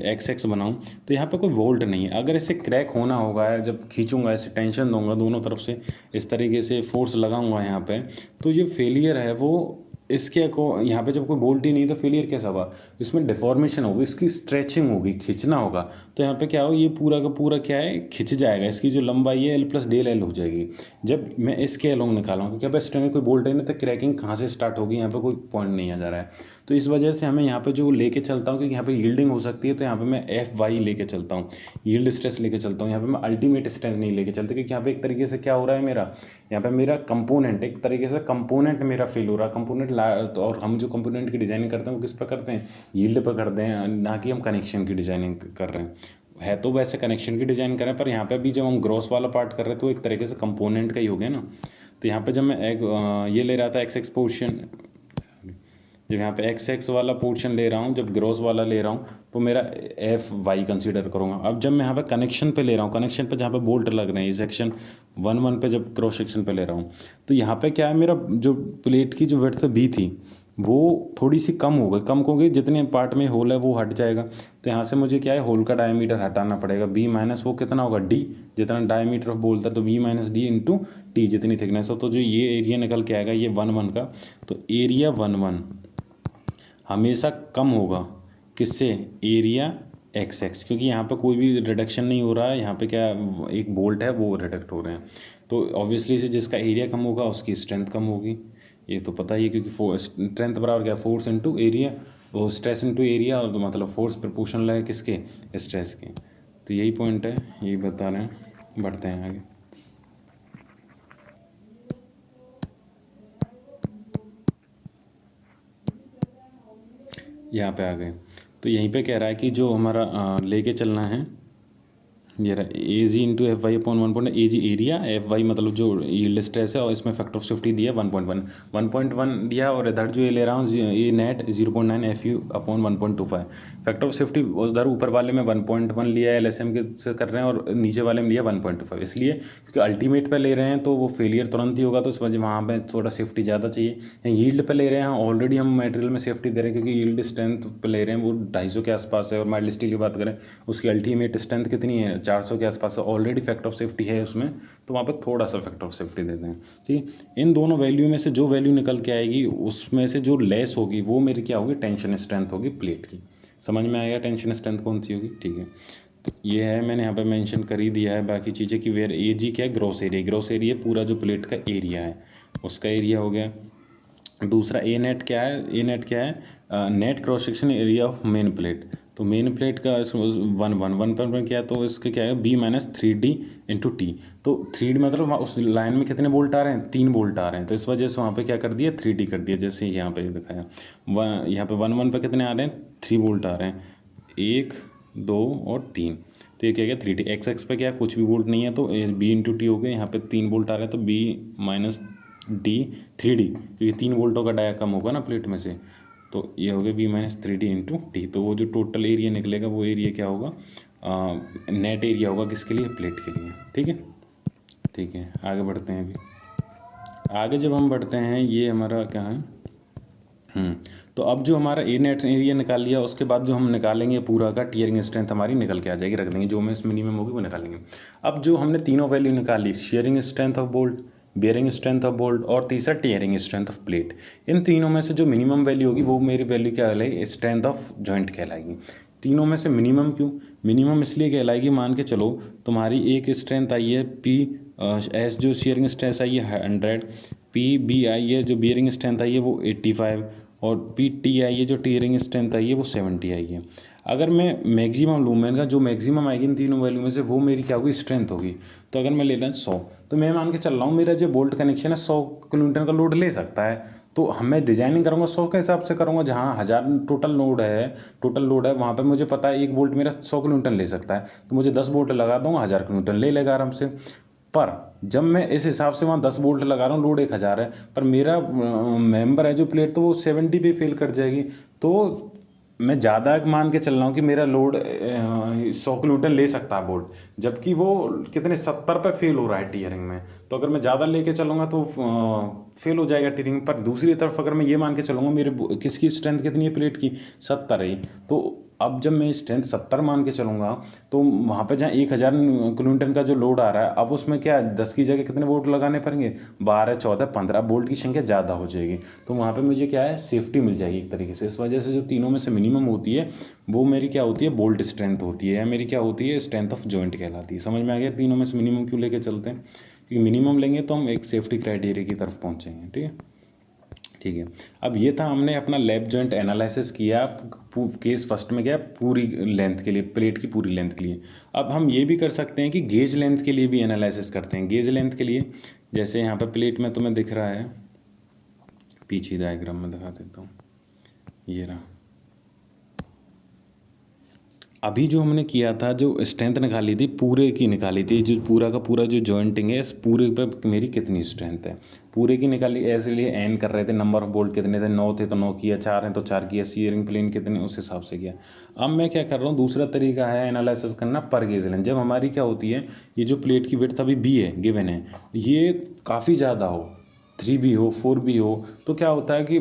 एक्स एक्स बनाऊँ, तो यहाँ पे कोई बोल्ट नहीं है। अगर इसे क्रैक होना होगा, जब खींचूंगा इसे टेंशन दूंगा दोनों तरफ से, इस तरीके से फोर्स लगाऊंगा यहाँ पे, तो ये फेलियर है वो इसके को, यहाँ पे जब कोई बोल्ट ही नहीं तो फेलियर कैसा होगा, इसमें डिफॉर्मेशन होगी, इसकी स्ट्रेचिंग होगी, खींचना होगा। तो यहाँ पे क्या हो, ये पूरा का पूरा क्या है, खिंच जाएगा। इसकी जो लंबाई है एल प्लस डेल एल हो जाएगी। जब मैं इसके एलोंग निकालूँ क्योंकि अब इस टाइम में कोई बोल्ट है नहीं, तो क्रैकिंग कहाँ से स्टार्ट होगी, यहाँ पे कोई पॉइंट नहीं आ जा रहा है। तो इस वजह से हमें यहाँ पे जो लेके चलता हूँ, क्योंकि यहाँ पे यील्डिंग हो सकती है, तो यहाँ पे मैं एफ वाई लेके चलता हूँ, यील्ड स्ट्रेस लेके चलता हूँ। यहाँ पे मैं अल्टीमेट स्ट्रेंथ नहीं लेके चलता, क्योंकि यहाँ पे एक तरीके से क्या हो रहा है, मेरा यहाँ पे मेरा कंपोनेंट, एक तरीके से कंपोनेंट मेरा फेल हो रहा है। कंपोनेंट, और हम जो कंपोनेंट की डिज़ाइनिंग करते हैं वो किस पर करते हैं, यील्ड पर करते हैं, ना कि हम कनेक्शन की डिज़ाइनिंग कर रहे हैं। है तो वैसे कनेक्शन की डिज़ाइन करें, पर यहाँ पे भी जब हम ग्रॉस वाला पार्ट कर रहे हैं तो एक तरीके से कंपोनेंट का ही हो गया ना। तो यहाँ पे जब मैं ये ले रहा था एक्स एक्स पोर्शन, जब यहाँ पे एक्स एक्स वाला पोर्शन ले रहा हूँ, जब ग्रॉस वाला ले रहा हूँ, तो मेरा एफ वाई कंसीडर करूँगा। अब जब मैं यहाँ पे कनेक्शन पे ले रहा हूँ, कनेक्शन पे जहाँ पे बोल्ट लग रहे हैं, सेक्शन 1 1 पे जब क्रॉस सेक्शन पे ले रहा हूँ, तो यहाँ पे क्या है, मेरा जो प्लेट की जो विड्थ बी थी वो थोड़ी सी कम हो गई। कम हो गई, जितने पार्ट में होल है वो हट जाएगा। तो यहाँ से मुझे क्या है, होल का डायमीटर हटाना पड़ेगा। बी माइनस वो कितना होगा, डी, जितना डायमीटर ऑफ बोल्ट था, तो B minus D into T जितनी थिकनेस हो। तो जो ये एरिया निकल के आएगा ये 1 1 का, तो एरिया 1 1 हमेशा कम होगा किससे, एरिया एक्स एक्स, क्योंकि यहाँ पे कोई भी रिडक्शन नहीं हो रहा है। यहाँ पे क्या एक बोल्ट है वो रिडक्ट हो रहे हैं। तो ऑब्वियसली से जिसका एरिया कम होगा उसकी स्ट्रेंथ कम होगी, ये तो पता ही है, क्योंकि स्ट्रेंथ बराबर क्या, फोर्स इंटू एरिया। वो स्ट्रेस इनटू एरिया, और मतलब फोर्स प्रोपोर्शनल है किसके, स्ट्रेस के। तो यही पॉइंट है, यही बता रहे हैं। बढ़ते हैं आगे। यहाँ पे आ गए, तो यहीं पे कह रहा है कि जो हमारा लेके चलना है, ये रहा ए G into F Y upon 1. ए जी एरिया, एफ वाई मतलब जो यील्ड स्ट्रेस है, और इसमें फैक्टर ऑफ सेफ्टी दिया 1.1 दिया, और इधर जो ये ले रहा हूँ ये net 0.9 F U upon 1.25। Factor of safety उधर ऊपर वाले में 1.1 लिया है, एल एस एम के से कर रहे हैं, और नीचे वाले में लिया 1.25, इसलिए क्योंकि अल्टीमेट पे ले रहे हैं तो वो फेलियर तुरंत ही होगा, तो इस वजह वहाँ पे थोड़ा सेफ्टी ज़्यादा चाहिए। यील्ड पे ले रहे हैं, ऑलरेडी हम मटेरियल में सेफ्टी दे रहे हैं, क्योंकि यील्ड स्ट्रेंथ पे ले रहे हैं वो 250 के आसपास है, और माइल्ड स्टील की बात करें उसकी अल्टीमेट स्ट्रेंथ कितनी है, 400 के आसपास, ऑलरेडी फैक्टर ऑफ सेफ्टी है उसमें, तो वहाँ पर थोड़ा सा फैक्टर ऑफ सेफ्टी देते हैं। ठीक, इन दोनों वैल्यू में से जो वैल्यू निकल के आएगी उसमें से जो लेस होगी वो मेरी क्या होगी, टेंशन स्ट्रेंथ होगी प्लेट की। समझ में आएगा टेंशन स्ट्रेंथ कौन सी होगी। ठीक है, तो ये है, मैंने यहाँ पे मेंशन कर ही दिया है बाकी चीज़ें कि वेयर ए जी क्या है, ग्रॉस एरिया। ग्रॉस एरिया पूरा जो प्लेट का एरिया है उसका एरिया हो गया। दूसरा ए नेट क्या है, ए नेट क्या है, net cross section area of main plate. तो मेन प्लेट का 1 क्या है, तो इसके क्या है B-3D/T। तो 3D मतलब उस लाइन में कितने बोल्ट आ रहे हैं, 3 बोल्ट आ रहे हैं, तो इस वजह से वहाँ पे क्या कर दिया 3D कर दिया, जैसे यहाँ पे दिखाया। यहाँ पे 1 पे कितने आ रहे हैं, 3 बोल्ट आ रहे हैं, 1 2 और 3, तो ये क्या गया 3D। एक्स पे क्या कुछ भी बोल्ट नहीं है, तो B/T हो गए, यहाँ पे 3 बोल्ट आ रहे हैं, तो B-3D, क्योंकि 3 वोल्टों का डाया कम होगा ना प्लेट में से, तो ये हो गया B-3D/T। तो वो जो टोटल एरिया निकलेगा वो एरिया क्या होगा, नेट एरिया होगा किसके लिए, प्लेट के लिए। ठीक है, ठीक है, आगे बढ़ते हैं। अभी आगे जब हम बढ़ते हैं, ये हमारा क्या है, तो अब जो हमारा ए नेट एरिया निकाल लिया, उसके बाद जो हम निकालेंगे पूरा का टीयरिंग स्ट्रेंथ हमारी निकल के आ जाएगी, रख देंगे जो में मिनिमम होगी वो निकालेंगे। अब जो हमने तीनों वैल्यू निकाली, sharing strength of bolt, bearing strength of bolt, और तीसरा टीयरिंग स्ट्रेंथ ऑफ प्लेट, इन तीनों में से जो मिनिमम वैल्यू होगी वो मेरी वैल्यू क्या कहलाएगी, स्ट्रेंथ ऑफ जॉइंट कहलाएगी। तीनों में से मिनिमम क्यों, मिनिमम इसलिए कहलाएगी, मान के चलो तुम्हारी एक स्ट्रेंथ आई है P एस, जो शेयरिंग स्ट्रेंथ आई है 100, PB आई है जो बियरिंग स्ट्रेंथ आई है वो 85, और PT आई है जो टीयरिंग स्ट्रेंथ आई है वो 70 आई है। अगर मैं मैक्सिमम लूँ, मैंने कहा जो मैक्सिमम आएगी इन तीनों वैल्यू में से वो मेरी क्या होगी, स्ट्रेंथ होगी। तो अगर मैं ले लें 100, तो मैं मान के चल रहा हूँ मेरा जो बोल्ट कनेक्शन है 100 किलोमीटर का लोड ले सकता है, तो मैं डिजाइनिंग करूँगा 100 के हिसाब से करूँगा। जहाँ 1000 टोटल लोड है वहाँ पे मुझे पता है एक बोल्ट मेरा 100 किलोमीटर ले सकता है, तो मुझे 10 बोल्ट लगा दूँगा, 1000 किलोमीटर ले लेगा आराम से। पर जब मैं इस हिसाब से वहाँ 10 बोल्ट लगा रहा हूँ, लोड 1000 है, पर मेरा मेंबर है जो प्लेट, तो वो 70 पे फेल कर जाएगी। तो मैं ज़्यादा मान के चल रहा हूँ कि मेरा लोड 100 किलोमीटर ले सकता है बोल्ट, जबकि वो कितने 70 पे फेल हो रहा है टीयरिंग में। तो अगर मैं ज़्यादा लेके चलूँगा तो फेल हो जाएगा टीयरिंग। पर दूसरी तरफ अगर मैं ये मान के चलूँगा मेरे किसकी स्ट्रेंथ कितनी है प्लेट की, 70 है, तो अब जब मैं स्ट्रेंथ 70 मान के चलूँगा, तो वहाँ पे जहाँ 1000 किलोमीटर का जो लोड आ रहा है, अब उसमें क्या 10 की जगह कितने बोल्ट लगाने पड़ेंगे, 12 14 15 बोल्ट की संख्या ज़्यादा हो जाएगी। तो वहाँ पे मुझे क्या है, सेफ्टी मिल जाएगी एक तरीके से। इस वजह से जो तीनों में से मिनिमम होती है वो मेरी क्या होती है, बोल्ट स्ट्रेंथ होती है, या मेरी क्या होती है, स्ट्रेंथ ऑफ जॉइंट कहलाती है। समझ में आ गया तीनों में से मिनिमम क्यों लेके चलते हैं, क्योंकि मिनिमम लेंगे तो हम एक सेफ्टी क्राइटेरिया की तरफ पहुँचेंगे। ठीक है, ठीक है। अब ये था, हमने अपना लैप जॉइंट एनालिसिस किया। केस फर्स्ट में क्या, पूरी लेंथ के लिए, प्लेट की पूरी लेंथ के लिए। अब हम ये भी कर सकते हैं कि गेज लेंथ के लिए भी एनालिसिस करते हैं। गेज लेंथ के लिए जैसे यहाँ पे प्लेट में तुम्हें दिख रहा है, पीछे डायग्राम में दिखा देता हूँ, ये रहा। अभी जो हमने किया था, जो स्ट्रेंथ निकाली थी पूरे की निकाली थी, जो पूरा का पूरा जो जॉइंटिंग है, इस पूरे पे मेरी कितनी स्ट्रेंथ है, पूरे की निकाली। ऐसे लिए एन कर रहे थे, नंबर ऑफ बोल्ट कितने थे, 9 थे तो 9 किया, 4 हैं तो 4 किया, सीयरिंग प्लेन कितने उस हिसाब से किया। अब मैं क्या कर रहा हूँ, दूसरा तरीका है एनालिसिस करना पर गेज लेंथ। जब हमारी क्या होती है, ये जो प्लेट की विड्थ अभी B है गिवन है, ये काफ़ी ज़्यादा हो, 3 भी हो 4 भी हो, तो क्या होता है कि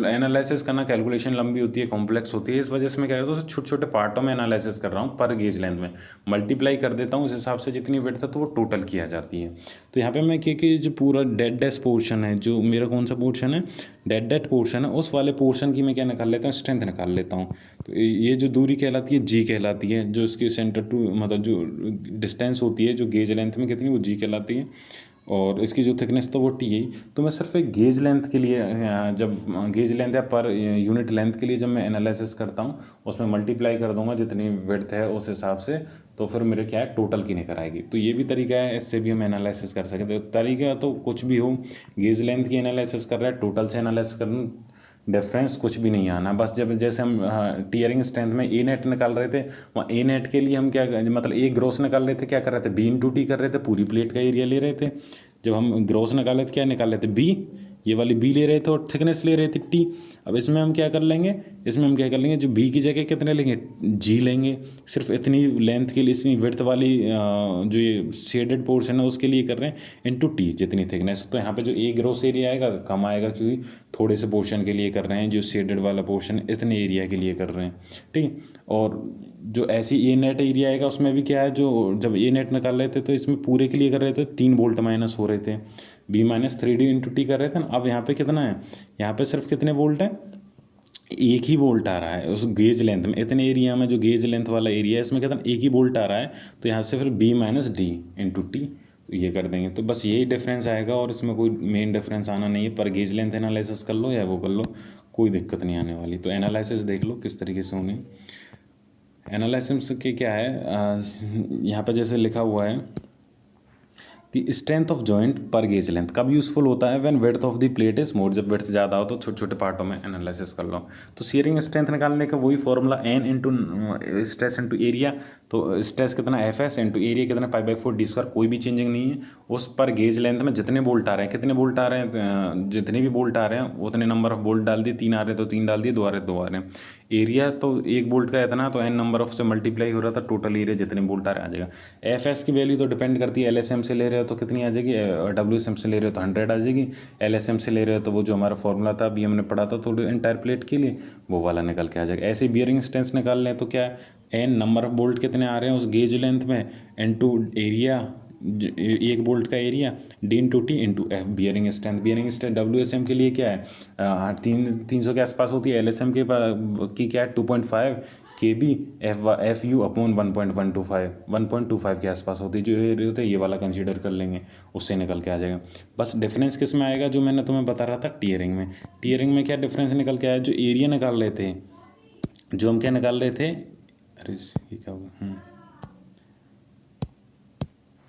एनालिसिस करना, कैलकुलेशन लंबी होती है, कॉम्प्लेक्स होती है। इस वजह से मैं क्या करता हूँ, छोटे छोटे पार्टों में एनालिसिस कर रहा हूँ, पर गेज लेंथ में मल्टीप्लाई कर देता हूँ उस हिसाब से जितनी विड्थ है, तो वो टोटल किया जाती है। तो यहाँ पे मैं कि जो पूरा डेड डेस पोर्शन है, जो मेरा कौन सा पोर्शन है, डेड पोर्शन है, उस वाले पोर्शन की मैं क्या निकाल लेता हूँ, स्ट्रेंथ निकाल लेता हूँ। तो ये जो दूरी कहलाती है G कहलाती है, जो इसके सेंटर टू मतलब जो डिस्टेंस होती है जो गेज लेंथ में कितनी, वो G कहलाती है। और इसकी जो थिकनेस तो वो टी है। तो मैं सिर्फ एक गेज लेंथ के लिए जब गेज लेंथ या पर यूनिट लेंथ के लिए जब मैं एनालिसिस करता हूँ उसमें मल्टीप्लाई कर दूंगा जितनी विड्थ है उस हिसाब से, तो फिर मेरे क्या है टोटल की निकल आएगी। तो ये भी तरीका है, इससे भी हम एनालिसिस कर सकते हैं। तरीका तो कुछ भी हो, गेज लेंथ की एनालिसिस कर रहे हैं, टोटल से एनालिसिस कर रहे हैं, डिफरेंस कुछ भी नहीं आना। बस जब जैसे हम टीयरिंग स्ट्रेंथ में ए नेट निकाल रहे थे, वहाँ ए नेट के लिए हम क्या मतलब ए ग्रोस निकाल रहे थे, क्या कर रहे थे बी इंटू टी कर रहे थे, पूरी प्लेट का एरिया ले रहे थे। जब हम ग्रोस निकाले थे क्या निकाल रहे थे बी, ये वाली बी ले रहे थे और थिकनेस ले रहे थे टी। अब इसमें हम क्या कर लेंगे, इसमें हम क्या कर लेंगे, जो बी की जगह कितने लेंगे जी लेंगे, सिर्फ इतनी लेंथ के लिए, इतनी विड्थ वाली जो ये शेडेड पोर्शन है उसके लिए कर रहे हैं, इनटू टी जितनी थिकनेस। तो यहाँ पे जो ए ग्रोस एरिया आएगा कम आएगा क्योंकि थोड़े से पोर्शन के लिए कर रहे हैं, जो शेडेड वाला पोर्शन इतने एरिया के लिए कर रहे हैं, ठीक। और जो ऐसी ए नेट एरिया आएगा उसमें भी क्या है, जो जब ए नेट निकाल रहे थे तो इसमें पूरे के लिए कर रहे थे 3 वोल्ट माइनस हो रहे थे, B minus 3D into T कर रहे थे ना। अब यहाँ पे कितना है, यहाँ पे सिर्फ कितने वोल्ट है, एक ही वोल्ट आ रहा है उस गेज लेंथ में, इतने एरिया में जो गेज लेंथ वाला एरिया है इसमें कितना एक ही वोल्ट आ रहा है। तो यहाँ से फिर B minus D into T ये कर देंगे। तो बस यही डिफरेंस आएगा और इसमें कोई मेन डिफरेंस आना नहीं है। पर गेज लेंथ एनालिसिस कर लो या वो कर लो, कोई दिक्कत नहीं आने वाली। तो एनालिसिस देख लो किस तरीके से होने। एनालिसिस के क्या है, यहाँ पर जैसे लिखा हुआ है कि स्ट्रेंथ ऑफ जॉइंट पर गेज लेंथ कब यूजफुल होता है, when width of the plate is more, जब विड्थ ज़्यादा हो तो छोटे छोटे पार्टों में एनालिसिस कर लो। तो शियरिंग स्ट्रेंथ निकालने का वही formula N into stress into area. तो स्ट्रेस कितना एफ एस इंटू एरिया कितना π/4 डी स्क्वायर, कोई भी चेंजिंग नहीं है। उस पर गेज लेंथ में जितने बोल्ट आ रहे हैं, कितने बोल्ट आ रहे हैं, जितने भी बोल्ट आ रहे हैं उतने नंबर ऑफ बोल्ट डाल दिए, 3 आ रहे तो 3 डाल दिए, 2 आ रहे तो 2 आ रहे हैं। एरिया तो एक बोल्ट का इतना, तो एन नंबर ऑफ से मल्टीप्लाई हो रहा था, टोटल एरिया जितने बोल्ट आ रहे आ जाएगा। एफ एस की वैल्यू तो डिपेंड करती है, एल एस एम से ले रहे हो तो कितनी आ जाएगी, डब्ल्यू एस एम से ले रहे हो तो 100 आ जाएगी, एल एस एम से ले रहे हो तो वो जो हमारा फॉर्मूला था अभी हमने पढ़ा था थोड़ी एंटायर प्लेट के लिए, वो वाला निकल के आ जाएगा। ऐसे बियरिंग स्ट्रेंथ निकाल लें तो क्या है, एन नंबर ऑफ बोल्ट कितने आ रहे हैं उस गेज लेंथ में, इनटू एरिया, एक बोल्ट का area, D into T into F bearing strength. Bearing strength W S M के लिए क्या है 300 के आसपास होती है, एल एस एम के की क्या है 2.5 के बी, एफ यू अपॉन 1.125 के आसपास होती है। जो एरिया होता है ये वाला कंसीडर कर लेंगे, उससे निकल के आ जाएगा। बस डिफरेंस किस में आएगा, जो मैंने तुम्हें बता रहा था टीयरिंग में। टीयरिंग में क्या डिफरेंस निकल के आया, जो एरिया निकाल रहे थे, जो हम क्या निकाल रहे थे, अरे ये क्या होगा,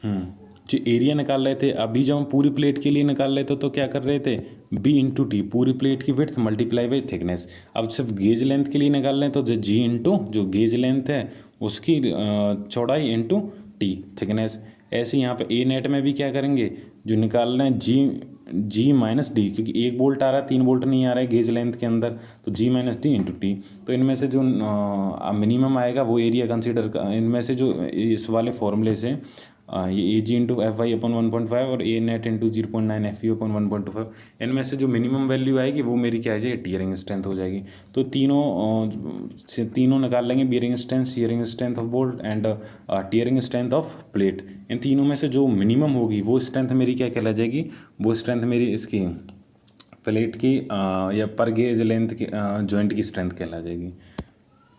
जो एरिया निकाल रहे थे, अभी जब हम पूरी प्लेट के लिए निकाल रहे थे तो क्या कर रहे थे, बी इंटू टी, पूरी प्लेट की विड्थ मल्टीप्लाई बाई थिकनेस। अब सिर्फ गेज लेंथ के लिए निकाल रहे हैं तो जो जी इंटू जो गेज लेंथ है उसकी चौड़ाई इंटू टी थिकनेस। ऐसे यहाँ पे ए नेट में भी क्या करेंगे, जो निकाल रहे हैं जी माइनस डी, क्योंकि एक बोल्ट आ रहा है 3 बोल्ट नहीं आ रहा है गेज लेंथ के अंदर, तो जी माइनस डी इंटू टी। तो इनमें से जो मिनिमम आएगा वो एरिया कंसीडर, इनमें से जो इस वाले फॉर्मूले से ये A G into F Y upon 1.5 और A net into 0.9 F U upon 1.25, इनमें से जो मिनिमम वैल्यू आएगी वो मेरी क्या है जाएगी, टीयरिंग स्ट्रेंथ हो जाएगी। तो तीनों निकाल लेंगे, bearing strength, shearing strength of bolt and tearing strength of plate. इन तीनों में से जो मिनिमम होगी वो स्ट्रेंथ मेरी क्या कहला जाएगी, वो स्ट्रेंथ मेरी इसकी प्लेट की या पर गेज लेंथ की जॉइंट की स्ट्रेंथ कहला जाएगी।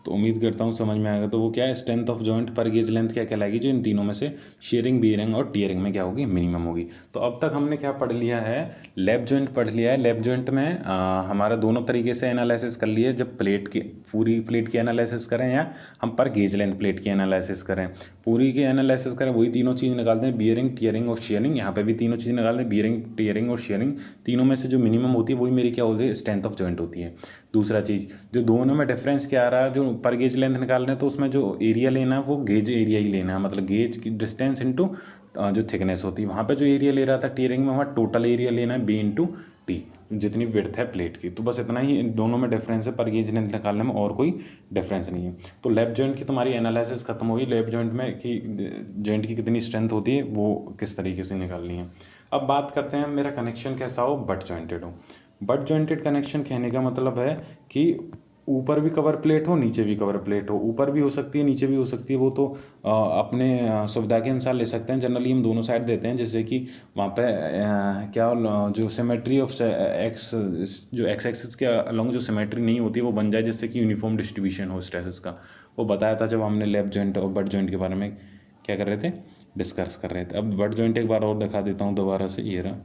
तो उम्मीद करता हूँ समझ में आएगा। तो वो क्या है, स्ट्रेंथ ऑफ जॉइंट पर गेज लेंथ क्या कहलाएगी, जो इन तीनों में से शेयरिंग, बियरिंग और टीयरिंग में क्या होगी, मिनिमम होगी। तो अब तक हमने क्या पढ़ लिया है, लैप जॉइंट पढ़ लिया है। लैप जॉइंट में हमारा दोनों तरीके से एनालिसिस कर लिए, जब प्लेट की पूरी प्लेट की एनालिसिस करें या हम पर गेज लेंथ प्लेट की एनालिसिस करें। पूरी की एनालिसिस करें वही तीनों चीज़ निकालते हैं, बियरिंग, टीयरिंग और शेयरिंग। यहाँ पे भी तीनों चीज़ निकालते हैं, बियरिंग, टीयरिंग और शेयरिंग। तीनों में से जो मिनिमम होती है वही मेरी क्या होती है, स्ट्रेंथ ऑफ जॉइंट होती है। दूसरा चीज़, जो दोनों में डिफरेंस क्या आ रहा है, जो पर गेज लेंथ निकाल रहे हैं तो उसमें जो एरिया लेना है वो गेज एरिया ही लेना है, मतलब गेज की डिस्टेंस इंटू जो थिकनेस होती है। वहाँ पे जो एरिया ले रहा था टीयरिंग में, वहाँ टोटल एरिया लेना है बी इंटू टी, जितनी विड्थ है प्लेट की। तो बस इतना ही इन दोनों में डिफरेंस है पर गेज लेंथ निकालने में, और कोई डिफरेंस नहीं है। तो लेफ्ट जॉइंट की तुम्हारी एनालिसिस खत्म हुई, लेफ्ट जॉइंट में कि जॉइंट की कितनी स्ट्रेंथ होती है वो किस तरीके से निकालनी है। अब बात करते हैं मेरा कनेक्शन कैसा हो, बट जॉइंटेड हो। बट जॉइंटेड कनेक्शन कहने का मतलब है कि ऊपर भी कवर प्लेट हो, नीचे भी कवर प्लेट हो। ऊपर भी हो सकती है, नीचे भी हो सकती है, वो तो अपने सुविधा के अनुसार ले सकते हैं। जनरली हम दोनों साइड देते हैं, जैसे कि वहाँ पे क्या जो सिमेट्री ऑफ एक्स, जो एक्स एक्सिस के अलॉन्ग जो सिमेट्री नहीं होती वो बन जाए, जिससे कि यूनिफॉर्म डिस्ट्रीब्यूशन हो स्ट्रेसेस का। वो बताया था जब हमने लेफ्ट जॉइंट और बट जॉइंट के बारे में क्या कर रहे थे, डिस्कस कर रहे थे। अब बट जॉइंट एक बार और दिखा देता हूँ दोबारा से, ये रहा।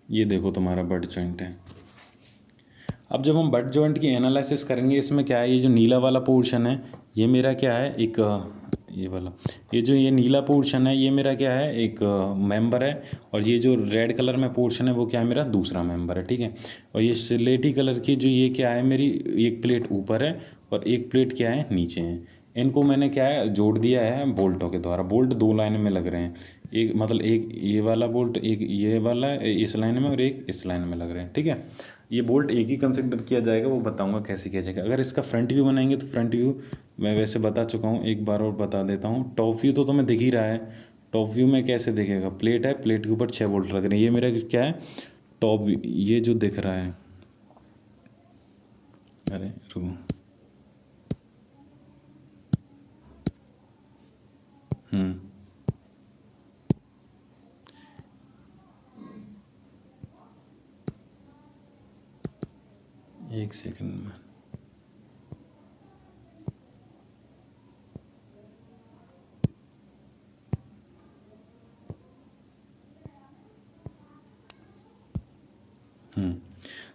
ये देखो तुम्हारा बट जॉइंट है। अब जब हम बट जॉइंट की एनालिसिस करेंगे, इसमें क्या है, ये जो नीला वाला पोर्शन है ये मेरा क्या है, एक ये वाला, ये जो ये नीला पोर्शन है ये मेरा क्या है, एक मेंबर है, और ये जो रेड कलर में पोर्शन है वो क्या है, मेरा दूसरा मेंबर है, ठीक है। और ये स्लेटी कलर की जो ये क्या है, मेरी एक प्लेट ऊपर है और एक प्लेट क्या है, नीचे है। इनको मैंने क्या है, जोड़ दिया है बोल्टों के द्वारा। बोल्ट दो लाइन में लग रहे हैं, एक मतलब एक ये वाला बोल्ट, एक ये वाला इस लाइन में और एक इस लाइन में लग रहे हैं, ठीक है। ये बोल्ट एक ही कंसिडर किया जाएगा, वो बताऊंगा कैसे किया जाएगा। अगर इसका फ्रंट व्यू बनाएंगे तो फ्रंट व्यू मैं वैसे बता चुका हूँ, एक बार और बता देता हूँ। टॉप व्यू तो तुम्हें दिख ही रहा है। टॉप व्यू में कैसे दिखेगा, प्लेट है, प्लेट के ऊपर 6 बोल्ट लग रहे हैं, ये मेरा क्या है टॉप व्यू, ये जो दिख रहा है। अरे रुको, एक सेकंड में।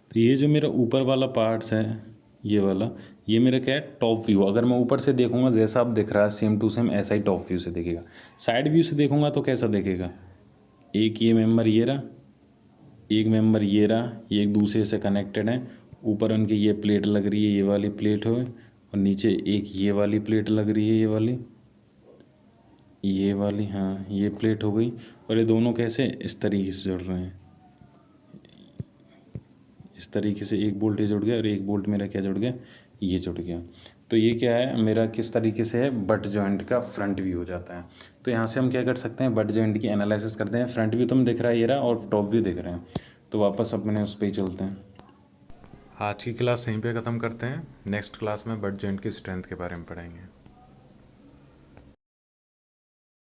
तो ये जो मेरा ऊपर वाला पार्ट्स है, ये वाला, ये मेरा क्या है टॉप व्यू। अगर मैं ऊपर से देखूंगा जैसा आप दिख रहा है सेम टू सेम ऐसा ही टॉप व्यू से दिखेगा। साइड व्यू से देखूंगा तो कैसा दिखेगा, एक ये मेंबर ये रहा, एक मेंबर ये रहा, ये एक दूसरे से कनेक्टेड है। ऊपर उनकी ये प्लेट लग रही है, ये वाली प्लेट हो, और नीचे एक ये वाली प्लेट लग रही है, ये वाली हाँ ये प्लेट हो गई। और ये दोनों कैसे इस तरीके से जुड़ रहे हैं, इस तरीके से एक बोल्ट ये जुड़ गया और एक बोल्ट मेरा क्या जुड़ गया, ये जुड़ गया। तो ये क्या है मेरा किस तरीके से है, बट जॉइंट का फ्रंट व्यू हो जाता है। तो यहाँ से हम क्या कर सकते हैं, बट जॉइंट की एनालिसिस करते हैं। फ्रंट व्यू तुम दिख रहा है ये रहा, और टॉप व्यू दिख रहे हैं। तो वापस अपने उस पर ही चलते हैं। आज की क्लास यहीं पे ख़त्म करते हैं। नेक्स्ट क्लास में बट जॉइंट की स्ट्रेंथ के बारे में पढ़ेंगे।